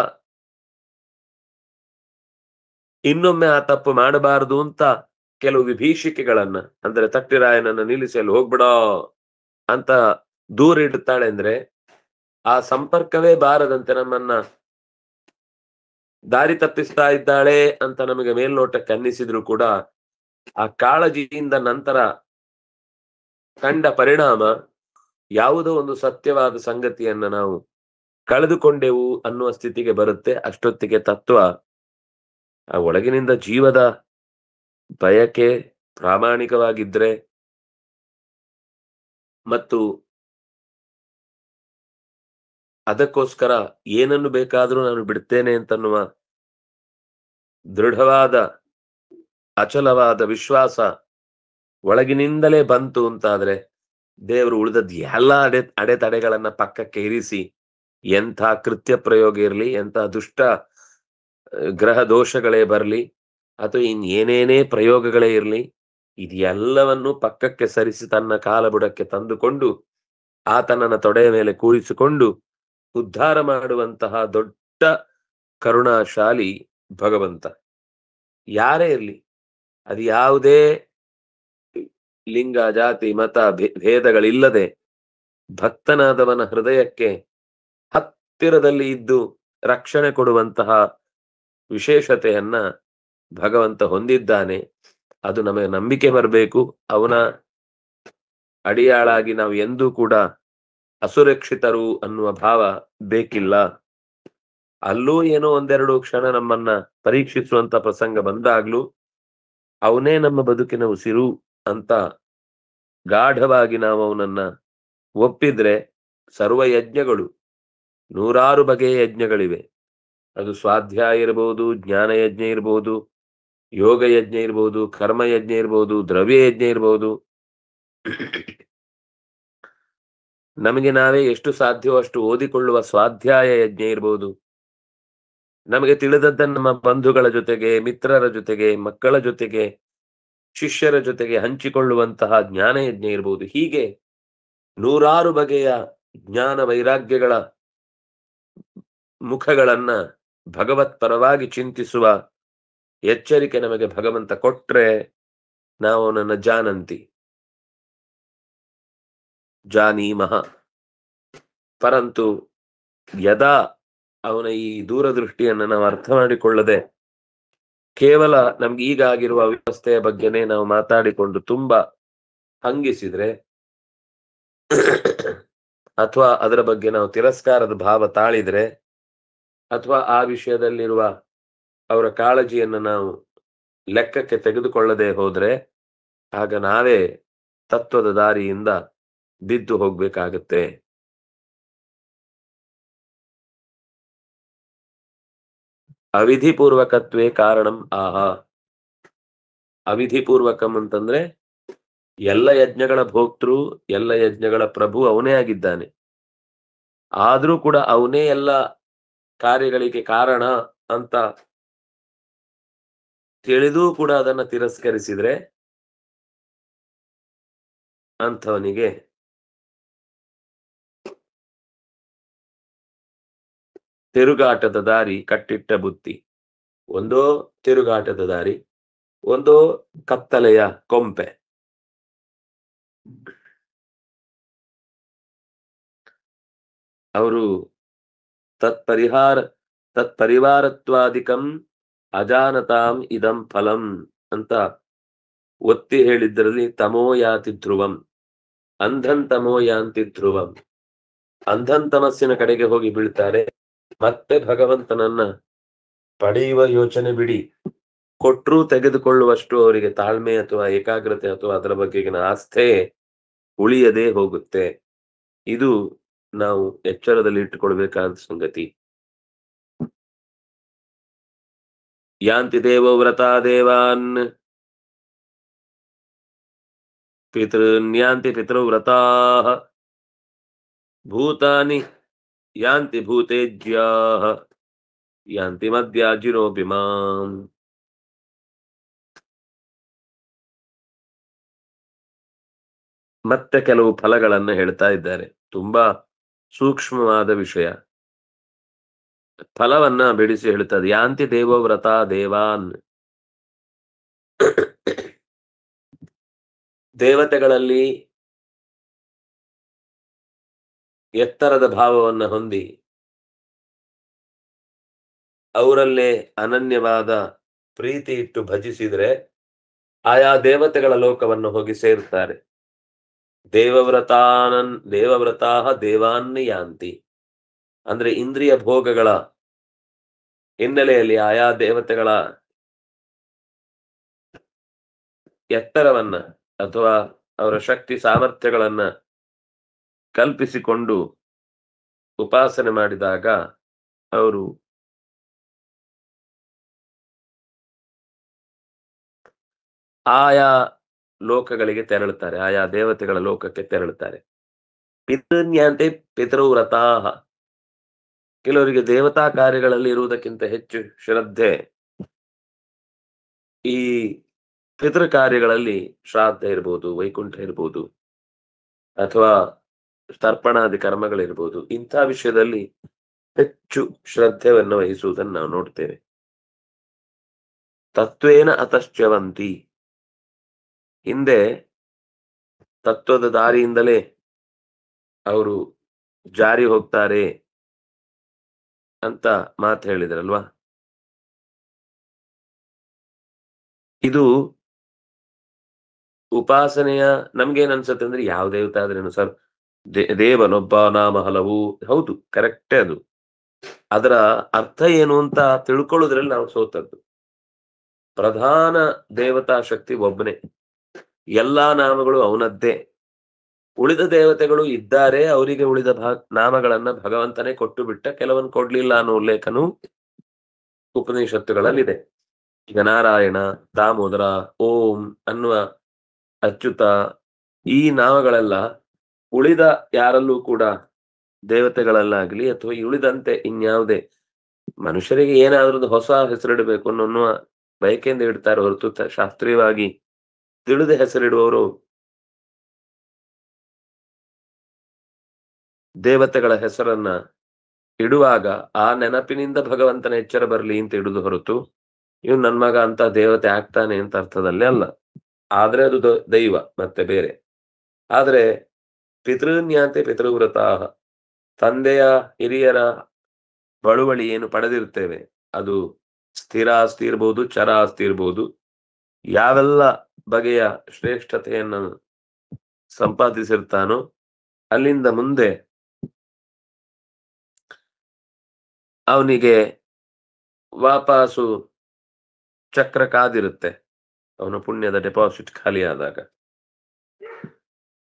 ಇನ್ನೊಮ್ಮೆ ಆ ತಪ್ಪು ಮಾಡಬಾರದು ಅಂತ ಕೆಲವು ವಿಭೀಷಿಕೆಗಳನ್ನ, ಅಂದ್ರೆ ತಟ್ಟಿರಾಯನನ್ನ ನಿಲ್ಲಿಸಿ ಅಲ್ಲಿ ಹೋಗ್ಬಿಡೋ ಅಂತ ದೂರ ಇಡುತ್ತಾಳೆ. ಅಂದ್ರೆ ಆ ಸಂಪರ್ಕವೇ ಬಾರದಂತೆ ನಮ್ಮನ್ನ ದಾರಿ ತಪ್ಪಿಸ್ತಾ ಇದ್ದಾಳೆ ಅಂತ ನಮಗೆ ಮೇಲ್ನೋಟಕ್ಕೆ ಅನ್ನಿಸಿದ್ರು ಕೂಡ ಆ ಕಾಳಜಿಯಿಂದ ನಂತರ ಕಂಡ ಪರಿಣಾಮ ಯಾವುದೋ ಒಂದು ಸತ್ಯವಾದ ಸಂಗತಿಯನ್ನ ನಾವು ಕಳೆದುಕೊಂಡೆವು ಅನ್ನುವ ಸ್ಥಿತಿಗೆ ಬರುತ್ತೆ. ಅಷ್ಟೊತ್ತಿಗೆ ತತ್ವ ಆ ಒಳಗಿನಿಂದ ಜೀವದ ಬಯಕೆ ಪ್ರಾಮಾಣಿಕವಾಗಿದ್ರೆ ಮತ್ತು ಅದಕ್ಕೋಸ್ಕರ ಏನನ್ನು ಬೇಕಾದರೂ ನಾನು ಬಿಡ್ತೇನೆ ಅಂತನ್ನುವ ದೃಢವಾದ ಅಚಲವಾದ ವಿಶ್ವಾಸ ಒಳಗಿನಿಂದಲೇ ಬಂತು ಅಂತಾದ್ರೆ ದೇವರು ಉಳಿದದ್ದು ಎಲ್ಲ ಅಡೆತಡೆಗಳನ್ನ ಪಕ್ಕಕ್ಕೆ ಇರಿಸಿ, ಎಂಥ ಕೃತ್ಯ ಪ್ರಯೋಗ ಇರಲಿ, ಎಂಥ ದುಷ್ಟ ಗ್ರಹ ದೋಷಗಳೇ ಬರಲಿ, ಅಥವಾ ಏನೇನೇ ಪ್ರಯೋಗಗಳೇ ಇರಲಿ, ಇದೆಲ್ಲವನ್ನು ಪಕ್ಕಕ್ಕೆ ಸರಿಸಿ ತನ್ನ ಕಾಲಬುಡಕ್ಕೆ ತಂದುಕೊಂಡು ಆತನನ್ನ ತೊಡೆಯ ಮೇಲೆ ಕೂರಿಸಿಕೊಂಡು ಉದ್ಧಾರ ಮಾಡುವಂತಹ ದೊಡ್ಡ ಕರುಣಾಶಾಲಿ ಭಗವಂತ. ಯಾರೇ ಇರಲಿ, ಅದು ಯಾವುದೇ ಲಿಂಗ, ಜಾತಿ, ಮತ ಭೇದಗಳಿಲ್ಲದೆ ಭಕ್ತನಾದವನ ಹೃದಯಕ್ಕೆ ಹತ್ತಿರದಲ್ಲಿ ಇದ್ದು ರಕ್ಷಣೆ ಕೊಡುವಂತಹ ವಿಶೇಷತೆಯನ್ನ ಭಗವಂತ ಹೊಂದಿದ್ದಾನೆ. ಅದು ನಮಗೆ ನಂಬಿಕೆ ಬರಬೇಕು. ಅವನ ಅಡಿಯಾಳಾಗಿ ನಾವು ಎಂದೂ ಕೂಡ ಅಸುರಕ್ಷಿತರು ಅನ್ನುವ ಭಾವ ಬೇಕಿಲ್ಲ. ಅಲ್ಲೂ ಏನೋ ಒಂದೆರಡು ಕ್ಷಣ ನಮ್ಮನ್ನ ಪರೀಕ್ಷಿಸುವಂತ ಪ್ರಸಂಗ ಬಂದಾಗ್ಲೂ ಅವನೇ ನಮ್ಮ ಬದುಕಿನ ಉಸಿರು ಅಂತ ಗಾಢವಾಗಿ ನಾವು ಅವನನ್ನ ಒಪ್ಪಿದ್ರೆ ಸರ್ವ ಯಜ್ಞಗಳು, ನೂರಾರು ಬಗೆಯ ಯಜ್ಞಗಳಿವೆ. ಅದು ಸ್ವಾಧ್ಯಾಯ ಇರಬಹುದು, ಜ್ಞಾನ ಯಜ್ಞ ಇರಬಹುದು, ಯೋಗ ಯಜ್ಞ ಇರಬಹುದು, ಕರ್ಮ ಯಜ್ಞ ಇರಬಹುದು, ದ್ರವ್ಯ ಯಜ್ಞ ಇರಬಹುದು. ನಮಗೆ ನಾವೇ ಎಷ್ಟು ಸಾಧ್ಯವೋ ಅಷ್ಟು ಓದಿಕೊಳ್ಳುವ ಸ್ವಾಧ್ಯಾಯ ಯಜ್ಞ ಇರಬಹುದು. ನಮಗೆ ತಿಳಿದದ್ದನ್ನು ನಮ್ಮ ಬಂಧುಗಳ ಜೊತೆಗೆ, ಮಿತ್ರರ ಜೊತೆಗೆ, ಮಕ್ಕಳ ಜೊತೆಗೆ, ಶಿಷ್ಯರ ಜೊತೆಗೆ ಹಂಚಿಕೊಳ್ಳುವಂತಹ ಜ್ಞಾನ ಯಜ್ಞ ಇರಬಹುದು. ಹೀಗೆ ನೂರಾರು ಬಗೆಯ ಜ್ಞಾನ ವೈರಾಗ್ಯಗಳ ಮುಖಗಳನ್ನ ಭಗವತ್ ಪರವಾಗಿ ಚಿಂತಿಸುವ ಎಚ್ಚರಿಕೆ ನಮಗೆ ಭಗವಂತ ಕೊಟ್ರೆ ನಾವು ಅವನನ್ನ ಜಾನೀಮಃ. ಪರಂತು ಯದಾ ಅವನ ಈ ದೂರದೃಷ್ಟಿಯನ್ನ ನಾವು ಅರ್ಥ ಮಾಡಿಕೊಳ್ಳದೆ ಕೇವಲ ನಮ್ಗೆ ಈಗಾಗಿರುವ ವ್ಯವಸ್ಥೆಯ ಬಗ್ಗೆನೇ ನಾವು ಮಾತಾಡಿಕೊಂಡು ತುಂಬಾ ಹಂಗಿಸಿದ್ರೆ, ಅಥವಾ ಅದರ ಬಗ್ಗೆ ನಾವು ತಿರಸ್ಕಾರದ ಭಾವ ತಾಳಿದ್ರೆ, ಅಥವಾ ಆ ವಿಷಯದಲ್ಲಿರುವ ಅವರ ಕಾಳಜಿಯನ್ನು ನಾವು ಲೆಕ್ಕಕ್ಕೆ ತೆಗೆದುಕೊಳ್ಳದೆ ಹೋದ್ರೆ, ಆಗ ನಾವೇ ತತ್ವದ ದಾರಿಯಿಂದ ಬಿದ್ದು ಹೋಗ್ಬೇಕಾಗತ್ತೆ. ಅವಿಧಿಪೂರ್ವಕತ್ವೇ ಕಾರಣಂ ಆಹ. ಅವಿಧಿಪೂರ್ವಕಂ ಅಂತಂದ್ರೆ ಎಲ್ಲ ಯಜ್ಞಗಳ ಭೋಕ್ತೃ, ಎಲ್ಲ ಯಜ್ಞಗಳ ಪ್ರಭು ಅವನೇ ಆಗಿದ್ದಾನೆ. ಆದ್ರೂ ಕೂಡ ಅವನೇ ಎಲ್ಲ ಕಾರ್ಯಗಳಿಗೆ ಕಾರಣ ಅಂತ ತಿಳಿದೂ ಕೂಡ ಅದನ್ನ ತಿರಸ್ಕರಿಸಿದ್ರೆ ಅಂಥವನಿಗೆ ತಿರುಗಾಟದ ದಾರಿ ಕಟ್ಟಿಟ್ಟ ಬುತ್ತಿ. ಒಂದೋ ತಿರುಗಾಟದ ದಾರಿ, ಒಂದೋ ಕತ್ತಲೆಯ ಕೊಂಪೆ. ಅವರು ತತ್ಪರಿವಾರತ್ವಾದಿಕಂ ಅಜಾನತಾಂ ಇದಂ ಫಲಂ ಅಂತ ಒತ್ತಿ ಹೇಳಿದ್ದರಲ್ಲಿ ತಮೋ ಯಾತಿ ಧ್ರುವಂ, ಅಂಧನ್ ತಮೋ ಯಾಂತಿ ಧ್ರುವಂ. ಅಂಧನ್ ತಮಸ್ಸಿನ ಕಡೆಗೆ ಹೋಗಿ ಬೀಳ್ತಾರೆ. ಮತ್ತೆ ಭಗವಂತನನ್ನ ಪಡೆಯುವ ಯೋಚನೆ ಬಿಡಿ, ಕೊಟ್ಟರೂ ತೆಗೆದುಕೊಳ್ಳುವಷ್ಟು ಅವರಿಗೆ ತಾಳ್ಮೆ ಅಥವಾ ಏಕಾಗ್ರತೆ ಅಥವಾ ಅದರ ಬಗೆಗಿನ ಆಸ್ಥೆ ಉಳಿಯದೇ ಹೋಗುತ್ತೆ. ಇದು ನಾವು ಎಚ್ಚರದಲ್ಲಿ ಇಟ್ಟುಕೊಳ್ಬೇಕಾದ ಸಂಗತಿ. ಯಾಂತಿ ದೇವೋ ವ್ರತಾ ದೇವಾನ್ ಪಿತೃನ್ಯಾಂತಿ ಪಿತೃವ್ರತಾಃ ಭೂತಾನಿ ಯಾಂತಿ ಭೂತೇಜ್ಯಾಃ ಯಾಂತಿ ಮದ್ಯಾಜಿನೋಪಿ ಮಾಂ. ಮತ್ತೆ ಕೆಲವು ಫಲಗಳನ್ನ ಹೇಳ್ತಾ ಇದ್ದಾರೆ. ತುಂಬಾ ಸೂಕ್ಷ್ಮವಾದ ವಿಷಯ. ಫಲವನ್ನ ಬಿಡಿಸಿ ಹೇಳ್ತದೆ. ಯಾಂತಿ ದೇವವ್ರತ ದೇವಾನ್, ದೇವತೆಗಳಲ್ಲಿ ಎತ್ತರದ ಭಾವವನ್ನ ಹೊಂದಿ ಅವರಲ್ಲೇ ಅನನ್ಯವಾದ ಪ್ರೀತಿ ಇಟ್ಟು ಭಜಿಸಿದ್ರೆ ಆಯಾ ದೇವತೆಗಳ ಲೋಕವನ್ನು ಹೋಗಿ ಸೇರುತ್ತಾರೆ. ದೇವವ್ರತಾಹ ದೇವಾನ್ ಯಾಂತಿ ಅಂದ್ರೆ ಇಂದ್ರಿಯ ಭೋಗಗಳ ಹಿನ್ನೆಲೆಯಲ್ಲಿ ಆಯಾ ದೇವತೆಗಳ ಎತ್ತರವನ್ನ ಅಥವಾ ಅವರ ಶಕ್ತಿ ಸಾಮರ್ಥ್ಯಗಳನ್ನ ಕಲ್ಪಿಸಿಕೊಂಡು ಉಪಾಸನೆ ಮಾಡಿದಾಗ ಅವರು ಆಯಾ ಲೋಕಗಳಿಗೆ ತೆರಳುತ್ತಾರೆ, ಆಯಾ ದೇವತೆಗಳ ಲೋಕಕ್ಕೆ ತೆರಳುತ್ತಾರೆ. ಪಿತೃನ್ಯಾಂತೆ ಪಿತೃವ್ರತಾಹ, ಕೆಲವರಿಗೆ ದೇವತಾ ಕಾರ್ಯಗಳಲ್ಲಿ ಇರುವುದಕ್ಕಿಂತ ಹೆಚ್ಚು ಶ್ರದ್ಧೆ ಈ ಪಿತೃ ಕಾರ್ಯಗಳಲ್ಲಿ, ಶ್ರಾದ್ದ ಇರ್ಬೋದು, ವೈಕುಂಠ ಇರ್ಬೋದು, ಅಥವಾ ತರ್ಪಣಾದಿ ಕರ್ಮಗಳಿರ್ಬೋದು, ಇಂಥ ವಿಷಯದಲ್ಲಿ ಹೆಚ್ಚು ಶ್ರದ್ಧೆಯನ್ನು ವಹಿಸುವುದನ್ನು ನಾವು ನೋಡ್ತೇವೆ. ತತ್ವೇನ ಅತಶ್ಚವಂತಿ, ಹಿಂದೆ ತತ್ವದ ದಾರಿಯಿಂದಲೇ ಅವರು ಜಾರಿ ಹೋಗ್ತಾರೆ ಅಂತ ಮಾತು ಹೇಳಿದ್ರಲ್ವಾ. ಇದು ಉಪಾಸನೆಯ ನಮ್ಗೇನ್ ಅನ್ಸುತ್ತೆ ಅಂದ್ರೆ ಯಾವ ದೇವತೆ ಆದ್ರೇನು ಸರ್, ದೇವನೊಬ್ಬ ನಾಮ ಹಲವು. ಹೌದು, ಕರೆಕ್ಟೇ. ಅದು ಅದರ ಅರ್ಥ ಏನು ಅಂತ ತಿಳ್ಕೊಳ್ಳೋದ್ರಲ್ಲಿ ನಾವು ಸೋತದ್ದು. ಪ್ರಧಾನ ದೇವತಾ ಶಕ್ತಿ ಒಬ್ಬನೇ, ಎಲ್ಲಾ ನಾಮಗಳು ಅವನದ್ದೇ. ಉಳಿದ ದೇವತೆಗಳು ಇದ್ದಾರೆ, ಅವರಿಗೆ ಉಳಿದ ನಾಮಗಳನ್ನ ಭಗವಂತನೇ ಕೊಟ್ಟು ಬಿಟ್ಟ, ಕೆಲವನ್ ಕೊಡ್ಲಿಲ್ಲ ಅನ್ನೋ ಉಲ್ಲೇಖನು ಉಪನಿಷತ್ತುಗಳಲ್ಲಿದೆ. ಈಗ ನಾರಾಯಣ, ದಾಮೋದರ, ಓಂ ಅನ್ನುವ ಅಚ್ಯುತ, ಈ ನಾಮಗಳೆಲ್ಲ ಉಳಿದ ಯಾರಲ್ಲೂ ಕೂಡ ದೇವತೆಗಳಲ್ಲಾಗ್ಲಿ ಅಥವಾ ಉಳಿದಂತೆ ಇನ್ಯಾವುದೇ ಮನುಷ್ಯರಿಗೆ ಏನಾದ್ರೂ ಹೊಸ ಹೆಸರಿಡಬೇಕು ಅನ್ನೋ ಬಯಕೆಯಿಂದ ಇಡ್ತಾರೆ ಹೊರತು ಶಾಸ್ತ್ರೀಯವಾಗಿ ತಿಳಿದ ಹೆಸರಿಡುವವರು ದೇವತೆಗಳ ಹೆಸರನ್ನ ಇಡುವಾಗ ಆ ನೆನಪಿನಿಂದ ಭಗವಂತನ ಎಚ್ಚರ ಬರಲಿ ಅಂತ ಇಡುದು ಹೊರತು ಇವ್ ನನ್ ಮಗ ಅಂತ ದೇವತೆ ಆಗ್ತಾನೆ ಅಂತ ಅರ್ಥದಲ್ಲಿ ಅಲ್ಲ. ಆದ್ರೆ ಅದು ದೈವ ಮತ್ತೆ ಬೇರೆ. ಆದ್ರೆ ಪಿತೃನ್ಯಾಂತೆ ಪಿತೃವ್ರತಾಹ, ತಂದೆಯ ಹಿರಿಯರ ಬಳುವಳಿ ಏನು ಪಡೆದಿರ್ತೇವೆ, ಅದು ಸ್ಥಿರ ಆಸ್ತಿ ಇರ್ಬೋದು, ಚರ ಆಸ್ತಿ ಇರ್ಬೋದು, ಯಾವೆಲ್ಲ ಬಗೆಯ ಶ್ರೇಷ್ಠತೆಯನ್ನು ಸಂಪಾದಿಸಿರ್ತಾನೋ ಅಲ್ಲಿಂದ ಮುಂದೆ ಅವನಿಗೆ ವಾಪಸ್ಸು ಚಕ್ರ ಕಾದಿರುತ್ತೆ, ಅವನ ಪುಣ್ಯದ ಡೆಪಾಸಿಟ್ ಖಾಲಿ ಆದಾಗ.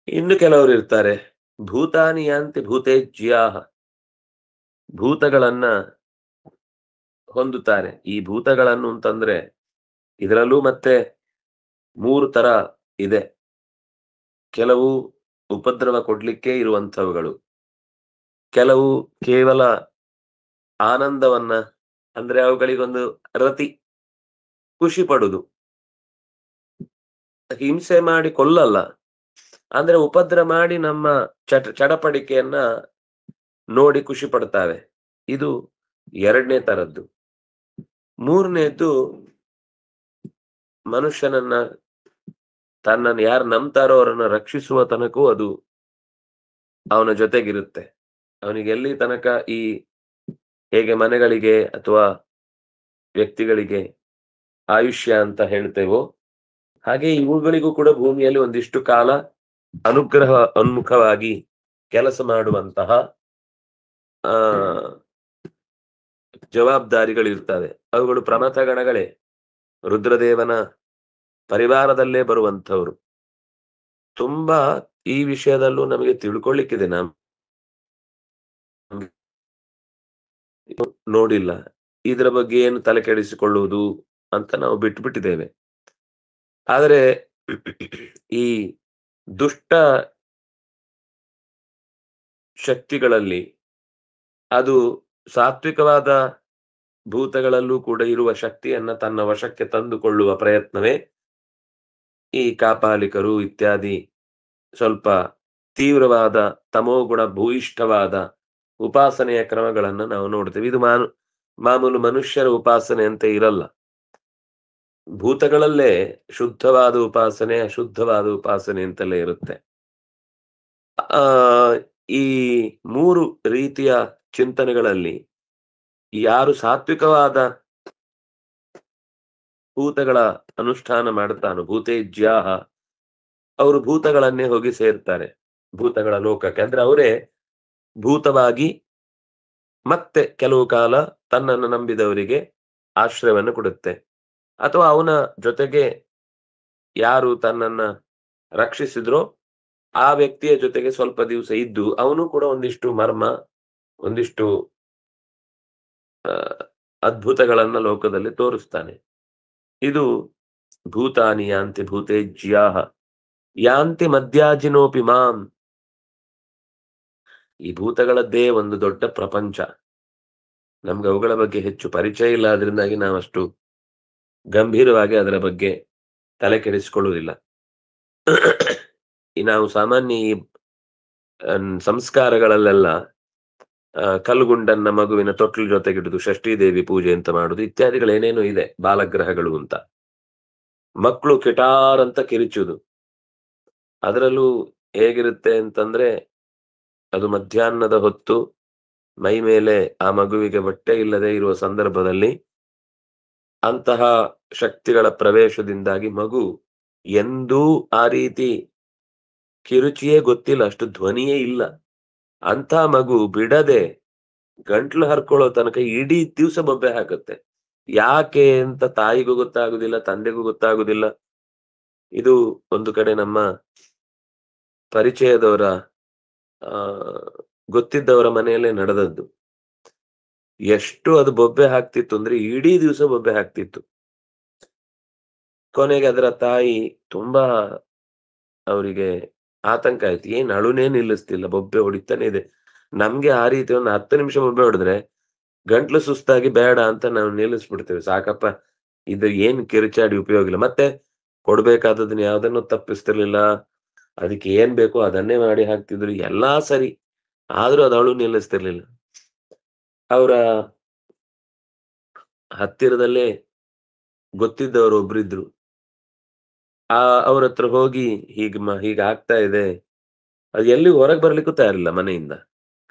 ಇನ್ನು ಕೆಲವರು ಇರ್ತಾರೆ, ಭೂತಾನಿ ಯಾಂತಿ ಭೂತೇಜ್ಯಾಹ, ಭೂತಗಳನ್ನ ಹೊಂದುತ್ತಾರೆ. ಈ ಭೂತಗಳನ್ನು ಅಂತಂದ್ರೆ ಇದರಲ್ಲೂ ಮತ್ತೆ 3 ತರ ಇದೆ. ಕೆಲವು ಉಪದ್ರವ ಕೊಡ್ಲಿಕ್ಕೆ ಇರುವಂಥವುಗಳು. ಕೆಲವು ಕೇವಲ ಆನಂದವನ್ನ, ಅಂದ್ರೆ ಅವುಗಳಿಗೊಂದು ರತಿ, ಖುಷಿ ಪಡುದು. ಹಿಂಸೆ ಮಾಡಿ ಕೊಲ್ಲಲ್ಲ. ಅಂದ್ರೆ ಉಪದ್ರ ಮಾಡಿ ನಮ್ಮ ಚಡಪಡಿಕೆಯನ್ನ ನೋಡಿ ಖುಷಿ ಪಡ್ತಾವೆ. ಇದು 2ನೇ ತರದ್ದು. 3ನೇದ್ದು ಮನುಷ್ಯನನ್ನ, ತನ್ನನ್ನು ಯಾರು ನಂಬ್ತಾರೋ ಅವರನ್ನ ರಕ್ಷಿಸುವ ತನಕವೂ ಅದು ಅವನ ಜೊತೆಗಿರುತ್ತೆ. ಅವನಿಗೆ ಎಲ್ಲಿ ತನಕ ಈ, ಹೇಗೆ ಮನೆಗಳಿಗೆ ಅಥವಾ ವ್ಯಕ್ತಿಗಳಿಗೆ ಆಯುಷ್ಯ ಅಂತ ಹೇಳ್ತೇವೋ, ಹಾಗೆ ಇವುಗಳಿಗೂ ಕೂಡ ಭೂಮಿಯಲ್ಲಿ ಒಂದಿಷ್ಟು ಕಾಲ ಅನುಗ್ರಹ ಉನ್ಮುಖವಾಗಿ ಕೆಲಸ ಮಾಡುವಂತಹ ಆ ಜವಾಬ್ದಾರಿಗಳಿರ್ತವೆ. ಅವುಗಳು ಪ್ರಮಥಗಣಗಳೇ, ರುದ್ರದೇವನ ಪರಿವಾರದಲ್ಲೇ ಬರುವಂಥವ್ರು. ತುಂಬಾ ಈ ವಿಷಯದಲ್ಲೂ ನಮಗೆ ತಿಳ್ಕೊಳ್ಳಿಕ್ಕಿದೆ. ನೋಡಿಲ್ಲ. ಇದರ ಬಗ್ಗೆ ಏನು ತಲೆ ಕೆಡಿಸಿಕೊಳ್ಳುವುದು ಅಂತ ನಾವು ಬಿಟ್ಟುಬಿಟ್ಟಿದ್ದೇವೆ. ಆದರೆ ಈ ದುಷ್ಟ ಶಕ್ತಿಗಳಲ್ಲಿ, ಅದು ಸಾತ್ವಿಕವಾದ ಭೂತಗಳಲ್ಲೂ ಕೂಡ ಇರುವ ಶಕ್ತಿಯನ್ನ ತನ್ನ ವಶಕ್ಕೆ ತಂದುಕೊಳ್ಳುವ ಪ್ರಯತ್ನವೇ ಈ ಕಾಪಾಲಿಕರು ಇತ್ಯಾದಿ ಸ್ವಲ್ಪ ತೀವ್ರವಾದ ತಮೋಗುಣ ಭೂಯಿಷ್ಠವಾದ ಉಪಾಸನೆಯ ಕ್ರಮಗಳನ್ನ ನಾವು ನೋಡ್ತೇವೆ. ಇದು ಮಾಮೂಲು ಮನುಷ್ಯರ ಉಪಾಸನೆ ಅಂತ ಇರಲ್ಲ. ಭೂತಗಳಲ್ಲೇ ಶುದ್ಧವಾದ ಉಪಾಸನೆ, ಅಶುದ್ಧವಾದ ಉಪಾಸನೆ ಅಂತೆಲ್ಲ ಇರುತ್ತೆ. ಆ ಈ 3 ರೀತಿಯ ಚಿಂತನೆಗಳಲ್ಲಿ ಯಾರು ಸಾತ್ವಿಕವಾದ ಭೂತಗಳ ಅನುಷ್ಠಾನ ಮಾಡ್ತಾನೋ, ಭೂತೇಜ್ಯಾಹ, ಅವರು ಭೂತಗಳನ್ನೇ ಹೋಗಿ ಸೇರ್ತಾರೆ, ಭೂತಗಳ ಲೋಕಕ್ಕೆ. ಅಂದ್ರೆ ಅವರೇ ಭೂತವಾಗಿ ಮತ್ತೆ ಕೆಲವು ಕಾಲ ತನ್ನನ್ನು ನಂಬಿದವರಿಗೆ ಆಶ್ರಯವನ್ನು ಕೊಡುತ್ತೆ. ಅಥವಾ ಅವನ ಜೊತೆಗೆ ಯಾರು ತನ್ನನ್ನ ರಕ್ಷಿಸಿದ್ರೋ ಆ ವ್ಯಕ್ತಿಯ ಜೊತೆಗೆ ಸ್ವಲ್ಪ ದಿವಸ ಇದ್ದು ಅವನು ಕೂಡ ಒಂದಿಷ್ಟು ಮರ್ಮ, ಒಂದಿಷ್ಟು ಅದ್ಭುತಗಳನ್ನ ಲೋಕದಲ್ಲಿ ತೋರಿಸ್ತಾನೆ. ಇದು ಭೂತಾನಿ ಯಾಂತಿ ಭೂತೇಜ್ಯಾಹ ಯಾಂತಿ ಮದ್ಯಾಜಿನೋಪಿ ಮಾಂ. ಈ ಭೂತಗಳದ್ದೇ ಒಂದು ದೊಡ್ಡ ಪ್ರಪಂಚ. ನಮ್ಗೆ ಅವುಗಳ ಬಗ್ಗೆ ಹೆಚ್ಚು ಪರಿಚಯ ಇಲ್ಲ, ಅದರಿಂದಾಗಿ ನಾವಷ್ಟು ಗಂಭೀರವಾಗಿ ಅದರ ಬಗ್ಗೆ ತಲೆ ಕೆಡಿಸಿಕೊಳ್ಳುವುದಿಲ್ಲ. ನಾವು ಸಾಮಾನ್ಯ ಈ ಸಂಸ್ಕಾರಗಳಲ್ಲೆಲ್ಲ ಕಲ್ಲುಗುಂಡನ್ನ ಮಗುವಿನ ತೊಟ್ಲು ಜೊತೆಗಿಡುದು, ಷಷ್ಠೀ ದೇವಿ ಪೂಜೆ ಅಂತ ಮಾಡುದು ಇತ್ಯಾದಿಗಳೇನೇನೋ ಇದೆ, ಬಾಲಗ್ರಹಗಳು ಅಂತ. ಮಕ್ಕಳು ಕಿಟಾರ್ ಅಂತ ಕಿರಿಚುದು. ಅದರಲ್ಲೂ ಹೇಗಿರುತ್ತೆ ಅಂತಂದ್ರೆ, ಅದು ಮಧ್ಯಾಹ್ನದ ಹೊತ್ತು ಮೈ ಮೇಲೆ ಆ ಮಗುವಿಗೆ ಬಟ್ಟೆ ಇಲ್ಲದೆ ಇರುವ ಸಂದರ್ಭದಲ್ಲಿ ಅಂತಹ ಶಕ್ತಿಗಳ ಪ್ರವೇಶದಿಂದಾಗಿ ಮಗು ಎಂದೂ ಆ ರೀತಿ ಕಿರುಚಿಯೇ ಗೊತ್ತಿಲ್ಲ, ಅಷ್ಟು ಧ್ವನಿಯೇ ಇಲ್ಲ. ಅಂತ ಮಗು ಬಿಡದೆ ಗಂಟ್ಲು ಹರ್ಕೊಳ್ಳೋ ತನಕ ಇಡೀ ದಿವಸ ಬೊಬ್ಬೆ ಹಾಕುತ್ತೆ. ಯಾಕೆ ಅಂತ ತಾಯಿಗೂ ಗೊತ್ತಾಗುದಿಲ್ಲ, ತಂದೆಗೂ ಗೊತ್ತಾಗುದಿಲ್ಲ. ಇದು ಒಂದು ಕಡೆ ನಮ್ಮ ಪರಿಚಯದವರ ಆ ಗೊತ್ತಿದ್ದವರ ಮನೆಯಲ್ಲೇ ನಡೆದದ್ದು. ಎಷ್ಟು ಅದು ಬೊಬ್ಬೆ ಹಾಕ್ತಿತ್ತು ಅಂದ್ರೆ ಇಡೀ ದಿವಸ ಬೊಬ್ಬೆ ಹಾಕ್ತಿತ್ತು. ಕೊನೆಗೆ ಅದರ ತಾಯಿ ತುಂಬಾ ಅವರಿಗೆ ಆತಂಕ ಆಯ್ತು. ಏನ್ ಅಳುನೇ ನಿಲ್ಲಿಸ್ತಿಲ್ಲ, ಬೊಬ್ಬೆ ಹೊಡಿತಾನೆ ಇದೆ. ನಮ್ಗೆ ಆ ರೀತಿ ಒಂದು 10 ನಿಮಿಷ ಬೊಬ್ಬೆ ಹೊಡೆದ್ರೆ ಗಂಟ್ಲು ಸುಸ್ತಾಗಿ ಬೇಡ ಅಂತ ನಾವು ನಿಲ್ಲಿಸ್ಬಿಡ್ತೇವೆ. ಸಾಕಪ್ಪ, ಇದು ಏನ್ ಕಿರುಚಾಡಿ ಉಪಯೋಗ ಇಲ್ಲ. ಮತ್ತೆ ಕೊಡ್ಬೇಕಾದದನ್ನ ಯಾವ್ದನ್ನು ತಪ್ಪಿಸ್ತಿರ್ಲಿಲ್ಲ. ಅದಕ್ಕೆ ಏನ್ ಬೇಕೋ ಅದನ್ನೇ ಮಾಡಿ ಹಾಕ್ತಿದ್ರು. ಎಲ್ಲಾ ಸರಿ. ಆದ್ರೂ ಅದು ಅಳು ನಿಲ್ಲಿಸ್ತಿರ್ಲಿಲ್ಲ. ಅವರ ಹತ್ತಿರದಲ್ಲೇ ಗೊತ್ತಿದ್ದವರು ಒಬ್ರಿದ್ರು. ಅವ್ರತ್ರ ಹೋಗಿ ಹೀಗ್ ಆಗ್ತಾ ಇದೆ. ಅದು ಎಲ್ಲಿ ಹೊರಗ್ ಬರ್ಲಿಕ್ಕೂ ತಯಾರಿಲ್ಲ ಮನೆಯಿಂದ.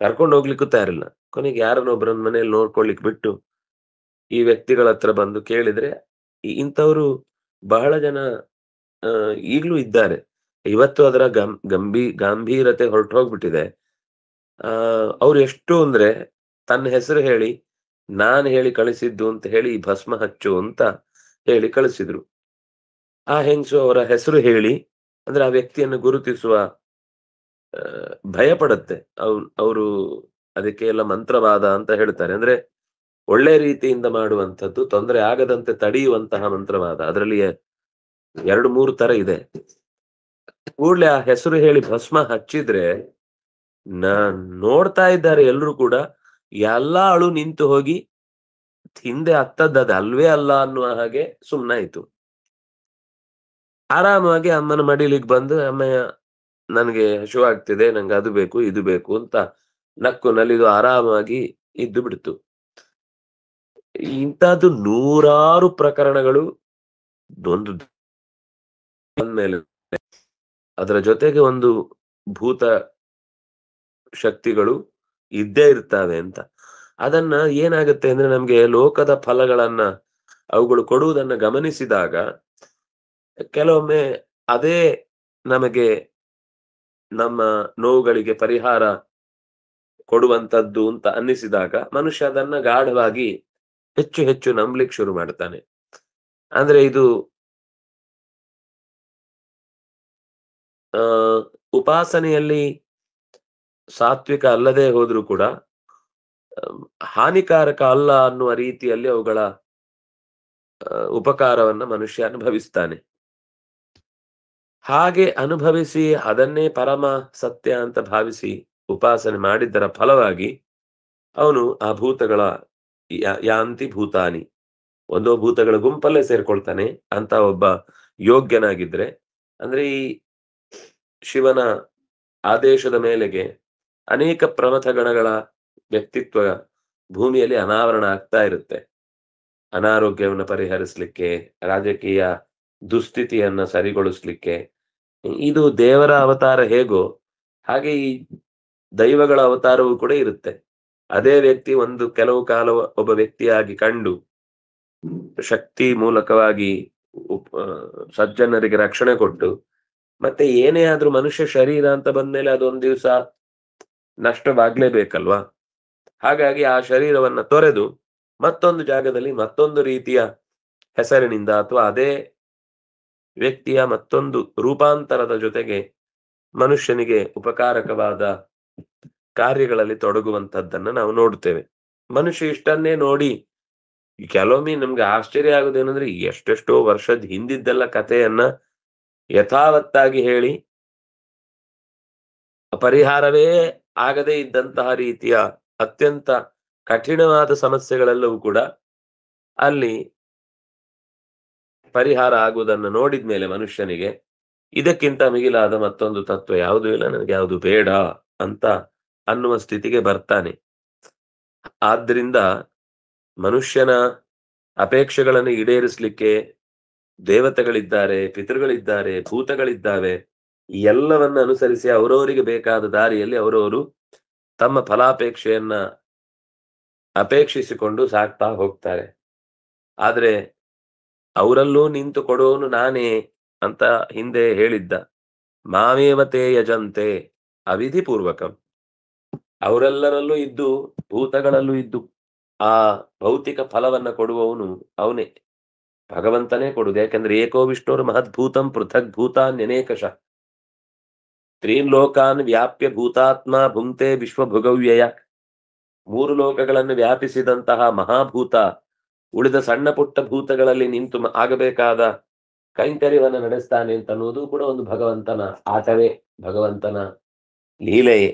ಕರ್ಕೊಂಡು ಹೋಗ್ಲಿಕ್ಕೂ ತಯಾರಿಲ್ಲ. ಕೊನೆಗೆ ಯಾರನ್ನೋ ಒಬ್ರನ್ನ ಮನೆಯಲ್ಲಿ ನೋಡ್ಕೊಳ್ಲಿಕ್ ಬಿಟ್ಟು ಈ ವ್ಯಕ್ತಿಗಳ ಹತ್ರ ಬಂದು ಕೇಳಿದ್ರೆ, ಇಂಥವ್ರು ಬಹಳ ಜನ ಈಗ್ಲೂ ಇದ್ದಾರೆ. ಇವತ್ತು ಅದರ ಗಾಂಭೀರತೆ ಹೊರಟೋಗ್ಬಿಟ್ಟಿದೆ. ಅವ್ರು ಎಷ್ಟು ಅಂದ್ರೆ ತನ್ನ ಹೆಸರು ಹೇಳಿ, ನಾನ್ ಹೇಳಿ ಕಳಿಸಿದ್ದು ಅಂತ ಹೇಳಿ ಭಸ್ಮ ಹಚ್ಚು ಅಂತ ಹೇಳಿ ಕಳಿಸಿದ್ರು. ಆ ಹೆಂಗಸು ಅವರ ಹೆಸರು ಹೇಳಿ, ಅಂದ್ರೆ ಆ ವ್ಯಕ್ತಿಯನ್ನು ಗುರುತಿಸುವ ಭಯ ಪಡುತ್ತೆ. ಅವರು ಅದಕ್ಕೆ ಎಲ್ಲ ಮಂತ್ರವಾದ ಅಂತ ಹೇಳ್ತಾರೆ. ಅಂದ್ರೆ ಒಳ್ಳೆ ರೀತಿಯಿಂದ ಮಾಡುವಂಥದ್ದು, ತೊಂದರೆ ಆಗದಂತೆ ತಡೆಯುವಂತಹ ಮಂತ್ರವಾದ. ಅದರಲ್ಲಿ 2-3 ತರ ಇದೆ. ಕೂಡ್ಲೆ ಆ ಹೆಸರು ಹೇಳಿ ಭಸ್ಮ ಹಚ್ಚಿದ್ರೆ ನೋಡ್ತಾ ಇದ್ದಾರೆ ಎಲ್ರು ಕೂಡ. ಎಲ್ಲಾ ಅಳು ನಿಂತು ಹೋಗಿ ಹಿಂದೆ ಅತ್ತದ್ದದು ಅಲ್ವೇ ಅಲ್ಲ ಅನ್ನುವ ಹಾಗೆ ಸುಮ್ನಾಯ್ತು. ಆರಾಮಾಗಿ ಅಮ್ಮನ ಮಡಿಲಿಗೆ ಬಂದು, ಅಮ್ಮಯ್ಯ ನನ್ಗೆ ಹಸಿವಾಗ್ತಿದೆ, ನಂಗೆ ಅದು ಬೇಕು ಇದು ಬೇಕು ಅಂತ ನಕ್ಕು ನಲಿದು ಆರಾಮಾಗಿ ಇದ್ದು ಬಿಡ್ತು. ಇಂಥದ್ದು ನೂರಾರು ಪ್ರಕರಣಗಳು ಒಂದು ಬಂದ್ಮೇಲೆ ಅದರ ಜೊತೆಗೆ ಒಂದು ಭೂತ ಶಕ್ತಿಗಳು ಇದ್ದೇ ಇರ್ತವೆ ಅಂತ. ಅದನ್ನ ಏನಾಗುತ್ತೆ ಅಂದ್ರೆ ನಮ್ಗೆ ಲೋಕದ ಫಲಗಳನ್ನ ಅವುಗಳು ಕೊಡುವುದನ್ನ ಗಮನಿಸಿದಾಗ ಕೆಲವೊಮ್ಮೆ ಅದೇ ನಮಗೆ ನಮ್ಮ ನೋವುಗಳಿಗೆ ಪರಿಹಾರ ಕೊಡುವಂತದ್ದು ಅಂತ ಅನ್ನಿಸಿದಾಗ ಮನುಷ್ಯ ಅದನ್ನ ಗಾಢವಾಗಿ ಹೆಚ್ಚು ಹೆಚ್ಚು ನಂಬ್ಲಿಕ್ಕೆ ಶುರು ಮಾಡ್ತಾನೆ. ಅಂದ್ರೆ ಇದು ಆ ಉಪಾಸನೆಯಲ್ಲಿ ಸಾತ್ವಿಕ ಅಲ್ಲದೆ ಹೋದ್ರೂ ಕೂಡ ಹಾನಿಕಾರಕ ಅಲ್ಲ ಅನ್ನುವ ರೀತಿಯಲ್ಲಿ ಅವುಗಳ ಉಪಕಾರವನ್ನ ಮನುಷ್ಯ ಅನುಭವಿಸ್ತಾನೆ. ಹಾಗೆ ಅನುಭವಿಸಿ ಅದನ್ನೇ ಪರಮ ಸತ್ಯ ಅಂತ ಭಾವಿಸಿ ಉಪಾಸನೆ ಮಾಡಿದ್ದರ ಫಲವಾಗಿ ಅವನು ಆ ಭೂತಗಳ ಯಾಂತಿ ಭೂತಾನಿ, ಒಂದೋ ಭೂತಗಳ ಗುಂಪಲ್ಲೇ ಸೇರ್ಕೊಳ್ತಾನೆ ಅಂತ ಒಬ್ಬ ಯೋಗ್ಯನಾಗಿದ್ರೆ. ಅಂದ್ರೆ ಈ ಶಿವನ ಆದೇಶದ ಮೇಲೆಗೆ ಅನೇಕ ಪ್ರಮಥ ಗಣಗಳ ವ್ಯಕ್ತಿತ್ವ ಭೂಮಿಯಲ್ಲಿ ಅನಾವರಣ ಆಗ್ತಾ ಇರುತ್ತೆ. ಅನಾರೋಗ್ಯವನ್ನು ಪರಿಹರಿಸಲಿಕ್ಕೆ, ರಾಜಕೀಯ ದುಸ್ಥಿತಿಯನ್ನ ಸರಿಗೊಳಿಸ್ಲಿಕ್ಕೆ. ಇದು ದೇವರ ಅವತಾರ ಹೇಗೋ ಹಾಗೆ ಈ ದೈವಗಳ ಅವತಾರವೂ ಕೂಡ ಇರುತ್ತೆ. ಅದೇ ವ್ಯಕ್ತಿ ಒಂದು ಕೆಲವು ಕಾಲ ಒಬ್ಬ ವ್ಯಕ್ತಿಯಾಗಿ ಕಂಡು ಶಕ್ತಿ ಮೂಲಕವಾಗಿ ಸಜ್ಜನರಿಗೆ ರಕ್ಷಣೆ ಕೊಟ್ಟು ಮತ್ತೆ ಏನೇ ಆದ್ರೂ ಮನುಷ್ಯ ಶರೀರ ಅಂತ ಬಂದ್ಮೇಲೆ ಅದೊಂದ್ ದಿವ್ಸ ನಷ್ಟವಾಗ್ಲೇಬೇಕಲ್ವಾ. ಹಾಗಾಗಿ ಆ ಶರೀರವನ್ನ ತೊರೆದು ಮತ್ತೊಂದು ಜಾಗದಲ್ಲಿ ಮತ್ತೊಂದು ರೀತಿಯ ಹೆಸರಿನಿಂದ ಅಥವಾ ಅದೇ ವ್ಯಕ್ತಿಯ ಮತ್ತೊಂದು ರೂಪಾಂತರದ ಜೊತೆಗೆ ಮನುಷ್ಯನಿಗೆ ಉಪಕಾರಕವಾದ ಕಾರ್ಯಗಳಲ್ಲಿ ತೊಡಗುವಂತದ್ದನ್ನ ನಾವು ನೋಡ್ತೇವೆ. ಮನುಷ್ಯ ಇಷ್ಟನ್ನೇ ನೋಡಿ ಕೆಲವೊಮ್ಮೆ ನಮ್ಗೆ ಆಶ್ಚರ್ಯ ಆಗುದೇನಂದ್ರೆ ಎಷ್ಟೆಷ್ಟೋ ವರ್ಷದ ಹಿಂದಿದ್ದೆಲ್ಲ ಕಥೆಯನ್ನ ಯಥಾವತ್ತಾಗಿ ಹೇಳಿ ಪರಿಹಾರವೇ ಆಗದೇ ಇದ್ದಂತಹ ರೀತಿಯ ಅತ್ಯಂತ ಕಠಿಣವಾದ ಸಮಸ್ಯೆಗಳೆಲ್ಲವೂ ಕೂಡ ಅಲ್ಲಿ ಪರಿಹಾರ ಆಗುವುದನ್ನು ನೋಡಿದ್ಮೇಲೆ ಮನುಷ್ಯನಿಗೆ ಇದಕ್ಕಿಂತ ಮಿಗಿಲಾದ ಮತ್ತೊಂದು ತತ್ವ ಯಾವುದೂ ಇಲ್ಲ, ನನಗೆ ಯಾವುದು ಬೇಡ ಅಂತ ಅನ್ನುವ ಸ್ಥಿತಿಗೆ ಬರ್ತಾನೆ. ಆದ್ರಿಂದ ಮನುಷ್ಯನ ಅಪೇಕ್ಷೆಗಳನ್ನು ಈಡೇರಿಸಲಿಕ್ಕೆ ದೇವತೆಗಳಿದ್ದಾರೆ, ಪಿತೃಗಳಿದ್ದಾರೆ, ಭೂತಗಳಿದ್ದಾವೆ. ಎಲ್ಲವನ್ನ ಅನುಸರಿಸಿ ಅವರವರಿಗೆ ಬೇಕಾದ ದಾರಿಯಲ್ಲಿ ಅವರವರು ತಮ್ಮ ಫಲಾಪೇಕ್ಷೆಯನ್ನ ಅಪೇಕ್ಷಿಸಿಕೊಂಡು ಸಾಕ್ತಾ ಹೋಗ್ತಾರೆ. ಆದ್ರೆ ಅವರಲ್ಲೂ ನಿಂತು ಕೊಡೋನು ನಾನೇ ಅಂತ ಹಿಂದೆ ಹೇಳಿದ್ದ. ಮಾಮೇವತೆ ಯಜಂತೆ ಅವಿಧಿ ಪೂರ್ವಕಂ. ಅವರೆಲ್ಲರಲ್ಲೂ ಇದ್ದು ಭೂತಗಳಲ್ಲೂ ಇದ್ದು ಆ ಭೌತಿಕ ಫಲವನ್ನ ಕೊಡುವವನು ಅವನೇ, ಭಗವಂತನೇ ಕೊಡುದು. ಯಾಕಂದ್ರೆ ಏಕೋ ವಿಷ್ಣುರ್ ಮಹದ್ಭೂತಂ ಪೃಥಕ್ ಭೂತಾನ್ಯನೇಕಶಃ ತ್ರೀನ್ ಲೋಕಾನ್ ವ್ಯಾಪ್ಯ ಭೂತಾತ್ಮ ಭುಂಕ್ತೆ ವಿಶ್ವಭುಗವ್ಯಯ. 3 ಲೋಕಗಳನ್ನು ವ್ಯಾಪಿಸಿದಂತಹ ಮಹಾಭೂತ ಉಳಿದ ಸಣ್ಣ ಪುಟ್ಟ ಭೂತಗಳಲ್ಲಿ ನಿಂತು ಆಗಬೇಕಾದ ಕೈಂಕರ್ಯವನ್ನು ನಡೆಸ್ತಾನೆ ಅಂತ ಅನ್ನೋದು ಕೂಡ ಒಂದು ಭಗವಂತನ ಆಟವೇ, ಭಗವಂತನ ಲೀಲೆಯೇ.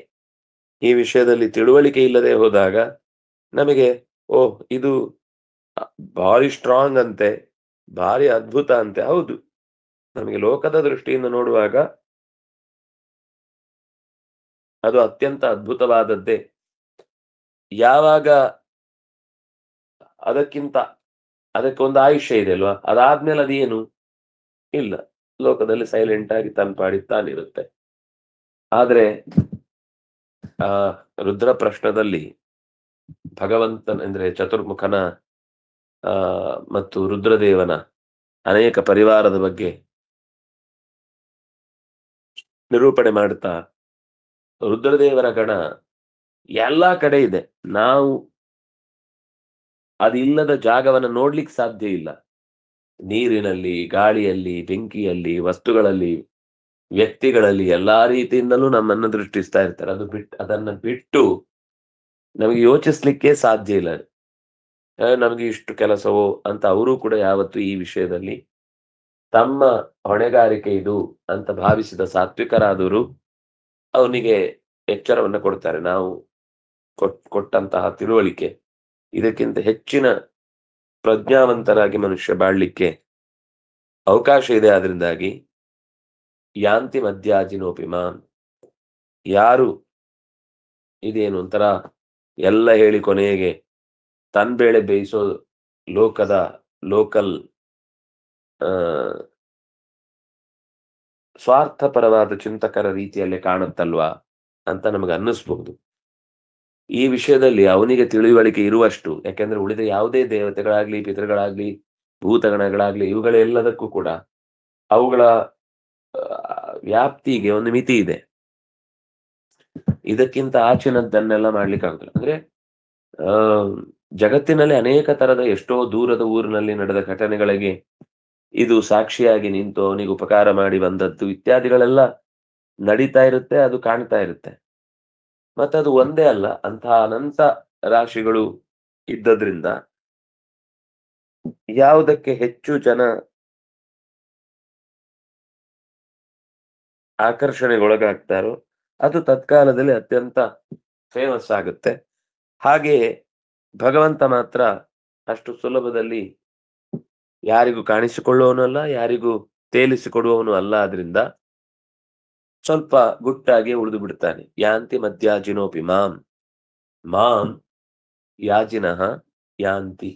ಈ ವಿಷಯದಲ್ಲಿ ತಿಳುವಳಿಕೆ ಇಲ್ಲದೆ ಹೋದಾಗ ನಮಗೆ ಓಹ್ ಇದು ಭಾರಿ ಸ್ಟ್ರಾಂಗ್ ಅಂತೆ, ಭಾರಿ ಅದ್ಭುತ ಅಂತೆ. ಹೌದು, ನಮಗೆ ಲೋಕದ ದೃಷ್ಟಿಯಿಂದ ನೋಡುವಾಗ ಅದು ಅತ್ಯಂತ ಅದ್ಭುತವಾದದ್ದೇ. ಯಾವಾಗ ಅದಕ್ಕೊಂದು ಆಯುಷ್ಯ ಇದೆ ಅಲ್ವಾ, ಅದಾದ್ಮೇಲೆ ಅದೇನು ಇಲ್ಲ, ಲೋಕದಲ್ಲಿ ಸೈಲೆಂಟ್ ಆಗಿ ತಾನಿರುತ್ತೆ. ಆದ್ರೆ ಆ ರುದ್ರ ಪ್ರಶ್ನದಲ್ಲಿ ಭಗವಂತನ ಅಂದ್ರೆ ಚತುರ್ಮುಖನ ಮತ್ತು ರುದ್ರದೇವನ ಅನೇಕ ಪರಿವಾರದ ಬಗ್ಗೆ ನಿರೂಪಣೆ ಮಾಡುತ್ತಾ ರುದ್ರದೇವರ ಗಣ ಎಲ್ಲಾ ಕಡೆ ಇದೆ. ನಾವು ಅದಿಲ್ಲದ ಜಾಗವನ್ನು ನೋಡ್ಲಿಕ್ಕೆ ಸಾಧ್ಯ ಇಲ್ಲ. ನೀರಿನಲ್ಲಿ, ಗಾಳಿಯಲ್ಲಿ, ಬೆಂಕಿಯಲ್ಲಿ, ವಸ್ತುಗಳಲ್ಲಿ, ವ್ಯಕ್ತಿಗಳಲ್ಲಿ ಎಲ್ಲಾ ರೀತಿಯಿಂದಲೂ ನಮ್ಮನ್ನು ದೃಷ್ಟಿಸ್ತಾ ಇರ್ತಾರೆ. ಅದನ್ನ ಬಿಟ್ಟು ನಮಗೆ ಯೋಚಿಸ್ಲಿಕ್ಕೆ ಸಾಧ್ಯ ಇಲ್ಲ. ನಮಗೆ ಇಷ್ಟು ಕೆಲಸವೋ ಅಂತ ಅವರು ಕೂಡ ಯಾವತ್ತೂ ಈ ವಿಷಯದಲ್ಲಿ ತಮ್ಮ ಹೊಣೆಗಾರಿಕೆ ಇದು ಅಂತ ಭಾವಿಸಿದ ಸಾತ್ವಿಕರಾದವರು ಅವನಿಗೆ ಎಚ್ಚರವನ್ನ ಕೊಡ್ತಾರೆ. ನಾವು ಕೊಟ್ಟಂತಹ ತಿಳುವಳಿಕೆ ಇದಕ್ಕಿಂತ ಹೆಚ್ಚಿನ ಪ್ರಜ್ಞಾವಂತರಾಗಿ ಮನುಷ್ಯ ಬಾಳ್ಲಿಕ್ಕೆ ಅವಕಾಶ ಇದೆ. ಆದ್ರಿಂದಾಗಿ ಯಾಂತಿ ಮಧ್ಯಾಜಿನೋಪಿಮಾನ್, ಯಾರು ಇದೇನು ಒಂಥರ ಎಲ್ಲ ಹೇಳಿ ಕೊನೆಗೆ ತನ್ಬೇಳೆ ಬೇಯಿಸೋ ಲೋಕದ ಲೋಕಲ್ ಸ್ವಾರ್ಥಪರವಾದ ಚಿಂತಕರ ರೀತಿಯಲ್ಲಿ ಕಾಣುತ್ತಲ್ವಾ ಅಂತ ನಮಗೆ ಅನ್ನಿಸ್ಬಹುದು. ಈ ವಿಷಯದಲ್ಲಿ ಅವನಿಗೆ ತಿಳಿವಳಿಕೆ ಇರುವಷ್ಟು, ಯಾಕೆಂದ್ರೆ ಉಳಿದ ಯಾವುದೇ ದೇವತೆಗಳಾಗ್ಲಿ ಪಿತೃಗಳಾಗ್ಲಿ ಭೂತಗಣಗಳಾಗ್ಲಿ ಇವುಗಳೆಲ್ಲದಕ್ಕೂ ಕೂಡ ಅವುಗಳ ವ್ಯಾಪ್ತಿಗೆ ಒಂದು ಮಿತಿ ಇದೆ. ಇದಕ್ಕಿಂತ ಆಚಿನದ್ದನ್ನೆಲ್ಲ ಮಾಡ್ಲಿಕ್ಕೆ ಆಗುದಿಲ್ಲ. ಅಂದ್ರೆ ಜಗತ್ತಿನಲ್ಲಿ ಅನೇಕ ತರದ ಎಷ್ಟೋ ದೂರದ ಊರಿನಲ್ಲಿ ನಡೆದ ಘಟನೆಗಳಿಗೆ ಇದು ಸಾಕ್ಷಿಯಾಗಿ ನಿಂತು ಅವನಿಗೆ ಉಪಕಾರ ಮಾಡಿ ಬಂದದ್ದು ಇತ್ಯಾದಿಗಳೆಲ್ಲ ನಡೀತಾ ಇರುತ್ತೆ, ಅದು ಕಾಣ್ತಾ ಇರುತ್ತೆ. ಮತ್ತದು ಒಂದೇ ಅಲ್ಲ, ಅಂತಹ ಅನಂತ ರಾಶಿಗಳು ಇದ್ದದ್ರಿಂದ ಯಾವುದಕ್ಕೆ ಹೆಚ್ಚು ಜನ ಆಕರ್ಷಣೆಗೊಳಗಾಗ್ತಾರೋ ಅದು ತತ್ಕಾಲದಲ್ಲಿ ಅತ್ಯಂತ ಫೇಮಸ್ ಆಗುತ್ತೆ. ಹಾಗೆಯೇ ಭಗವಂತ ಮಾತ್ರ ಅಷ್ಟು ಸುಲಭದಲ್ಲಿ ಯಾರಿಗೂ ಕಾಣಿಸಿಕೊಳ್ಳುವವನು ಅಲ್ಲ, ಯಾರಿಗೂ ತೇಲಿಸಿಕೊಡುವವನು ಅಲ್ಲ. ಆದ್ರಿಂದ ಸ್ವಲ್ಪ ಗುಟ್ಟಾಗಿ ಉಳಿದು ಬಿಡ್ತಾನೆ. ಯಾಂತಿ ಮಧ್ಯಾಜಿನೋಪಿ ಮಾಂ ಮಾಂ ಯಾಜಿನಃ ಯಾಂತಿ,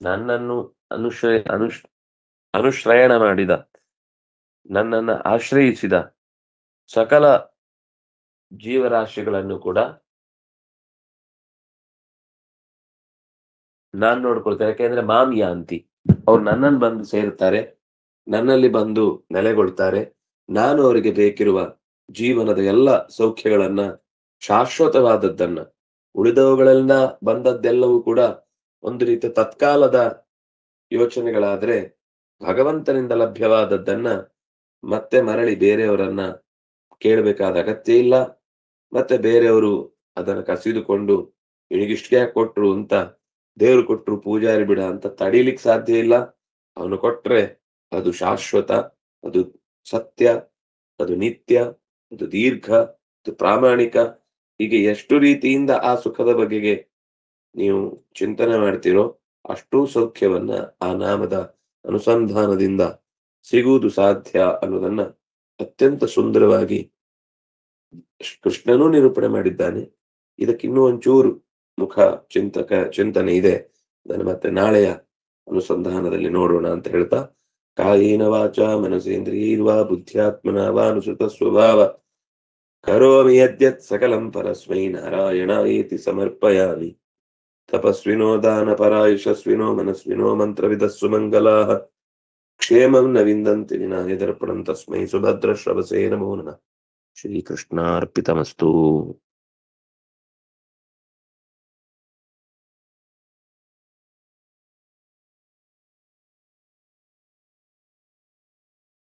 ನನ್ನನ್ನು ಅನುಶ್ರಯಣ ಮಾಡಿದ, ನನ್ನನ್ನು ಆಶ್ರಯಿಸಿದ ಸಕಲ ಜೀವರಾಶಿಗಳನ್ನು ಕೂಡ ನಾನ್ ನೋಡ್ಕೊಳ್ತೇನೆ. ಯಾಕೆಂದ್ರೆ ಮಾಂ ಯಾಂತಿ, ಅವ್ರು ನನ್ನನ್ನು ಬಂದು ಸೇರ್ತಾರೆ, ನನ್ನಲ್ಲಿ ಬಂದು ನೆಲೆಗೊಳ್ತಾರೆ. ನಾನು ಅವರಿಗೆ ಬೇಕಿರುವ ಜೀವನದ ಎಲ್ಲ ಸೌಖ್ಯಗಳನ್ನ, ಶಾಶ್ವತವಾದದ್ದನ್ನ, ಉಳಿದವುಗಳೆಲ್ಲ ಬಂದದ್ದೆಲ್ಲವೂ ಕೂಡ ಒಂದು ರೀತಿ ತತ್ಕಾಲದ ಯೋಚನೆಗಳಾದ್ರೆ ಭಗವಂತನಿಂದ ಲಭ್ಯವಾದದ್ದನ್ನ ಮತ್ತೆ ಮರಳಿ ಬೇರೆಯವರನ್ನ ಕೇಳಬೇಕಾದ ಅಗತ್ಯ ಇಲ್ಲ. ಮತ್ತೆ ಬೇರೆಯವರು ಅದನ್ನು ಕಸಿದುಕೊಂಡು ಇಳಿಗಿಷ್ಟೇ ಕೊಟ್ರು ಅಂತ, ದೇವರು ಕೊಟ್ರು ಪೂಜಾರಿ ಬಿಡ ಅಂತ ತಡೀಲಿಕ್ಕೆ ಸಾಧ್ಯ ಇಲ್ಲ. ಅವನು ಕೊಟ್ರೆ ಅದು ಶಾಶ್ವತ, ಅದು ಸತ್ಯ, ಅದು ನಿತ್ಯ, ಅದು ದೀರ್ಘ, ಅದು ಪ್ರಾಮಾಣಿಕ. ಹೀಗೆ ಎಷ್ಟು ರೀತಿಯಿಂದ ಆ ಸುಖದ ಬಗೆಗೆ ನೀವು ಚಿಂತನೆ ಮಾಡ್ತೀರೋ ಅಷ್ಟೂ ಸೌಖ್ಯವನ್ನ ಆ ನಾಮದ ಅನುಸಂಧಾನದಿಂದ ಸಿಗುವುದು ಸಾಧ್ಯ ಅನ್ನೋದನ್ನ ಅತ್ಯಂತ ಸುಂದರವಾಗಿ ಕೃಷ್ಣನೂ ನಿರೂಪಣೆ ಮಾಡಿದ್ದಾನೆ. ಇದಕ್ಕಿನ್ನೂ ಒಂಚೂರು ಮುಖ ಚಿಂತನೆ ಇದೆ. ಅದನ್ನು ಮತ್ತೆ ನಾಳೆಯ ಅನುಸಂಧಾನದಲ್ಲಿ ನೋಡೋಣ ಅಂತ ಹೇಳ್ತಾ, ಕಾಯೇನ ವಾಚ ಮನಸೇಂದ್ರಿಯೈರ್ವಾ ಬುದ್ಧ್ಯಾತ್ಮನಾ ವಾ ಅನುಸೃತ ಸ್ವಭಾವ ಕರೋಮಿ ಯದ್ಯತ್ ಸಕಲಂ ಪರಸ್ಮೈ ನಾರಾಯಣಾಯೇತಿ ಸಮರ್ಪಯಾಮಿ. ತಪಸ್ವಿನೋ ದಾನಪರಾಯಶಸ್ವಿನೋ ಮನಸ್ವಿನೋ ಮಂತ್ರವಿದಃ ಸುಮಂಗಲಾಃ ಕ್ಷೇಮಂ ನ ವಿಂದಂತಿ ವಿನಾಯ ದರ್ಪಣಂ ತಸ್ಮೈ ಸುಭದ್ರ ಶ್ರವಸೇ ನಮೋ ನಮಃ. ಶ್ರೀಕೃಷ್ಣಾರ್ಪಿತಮಸ್ತು.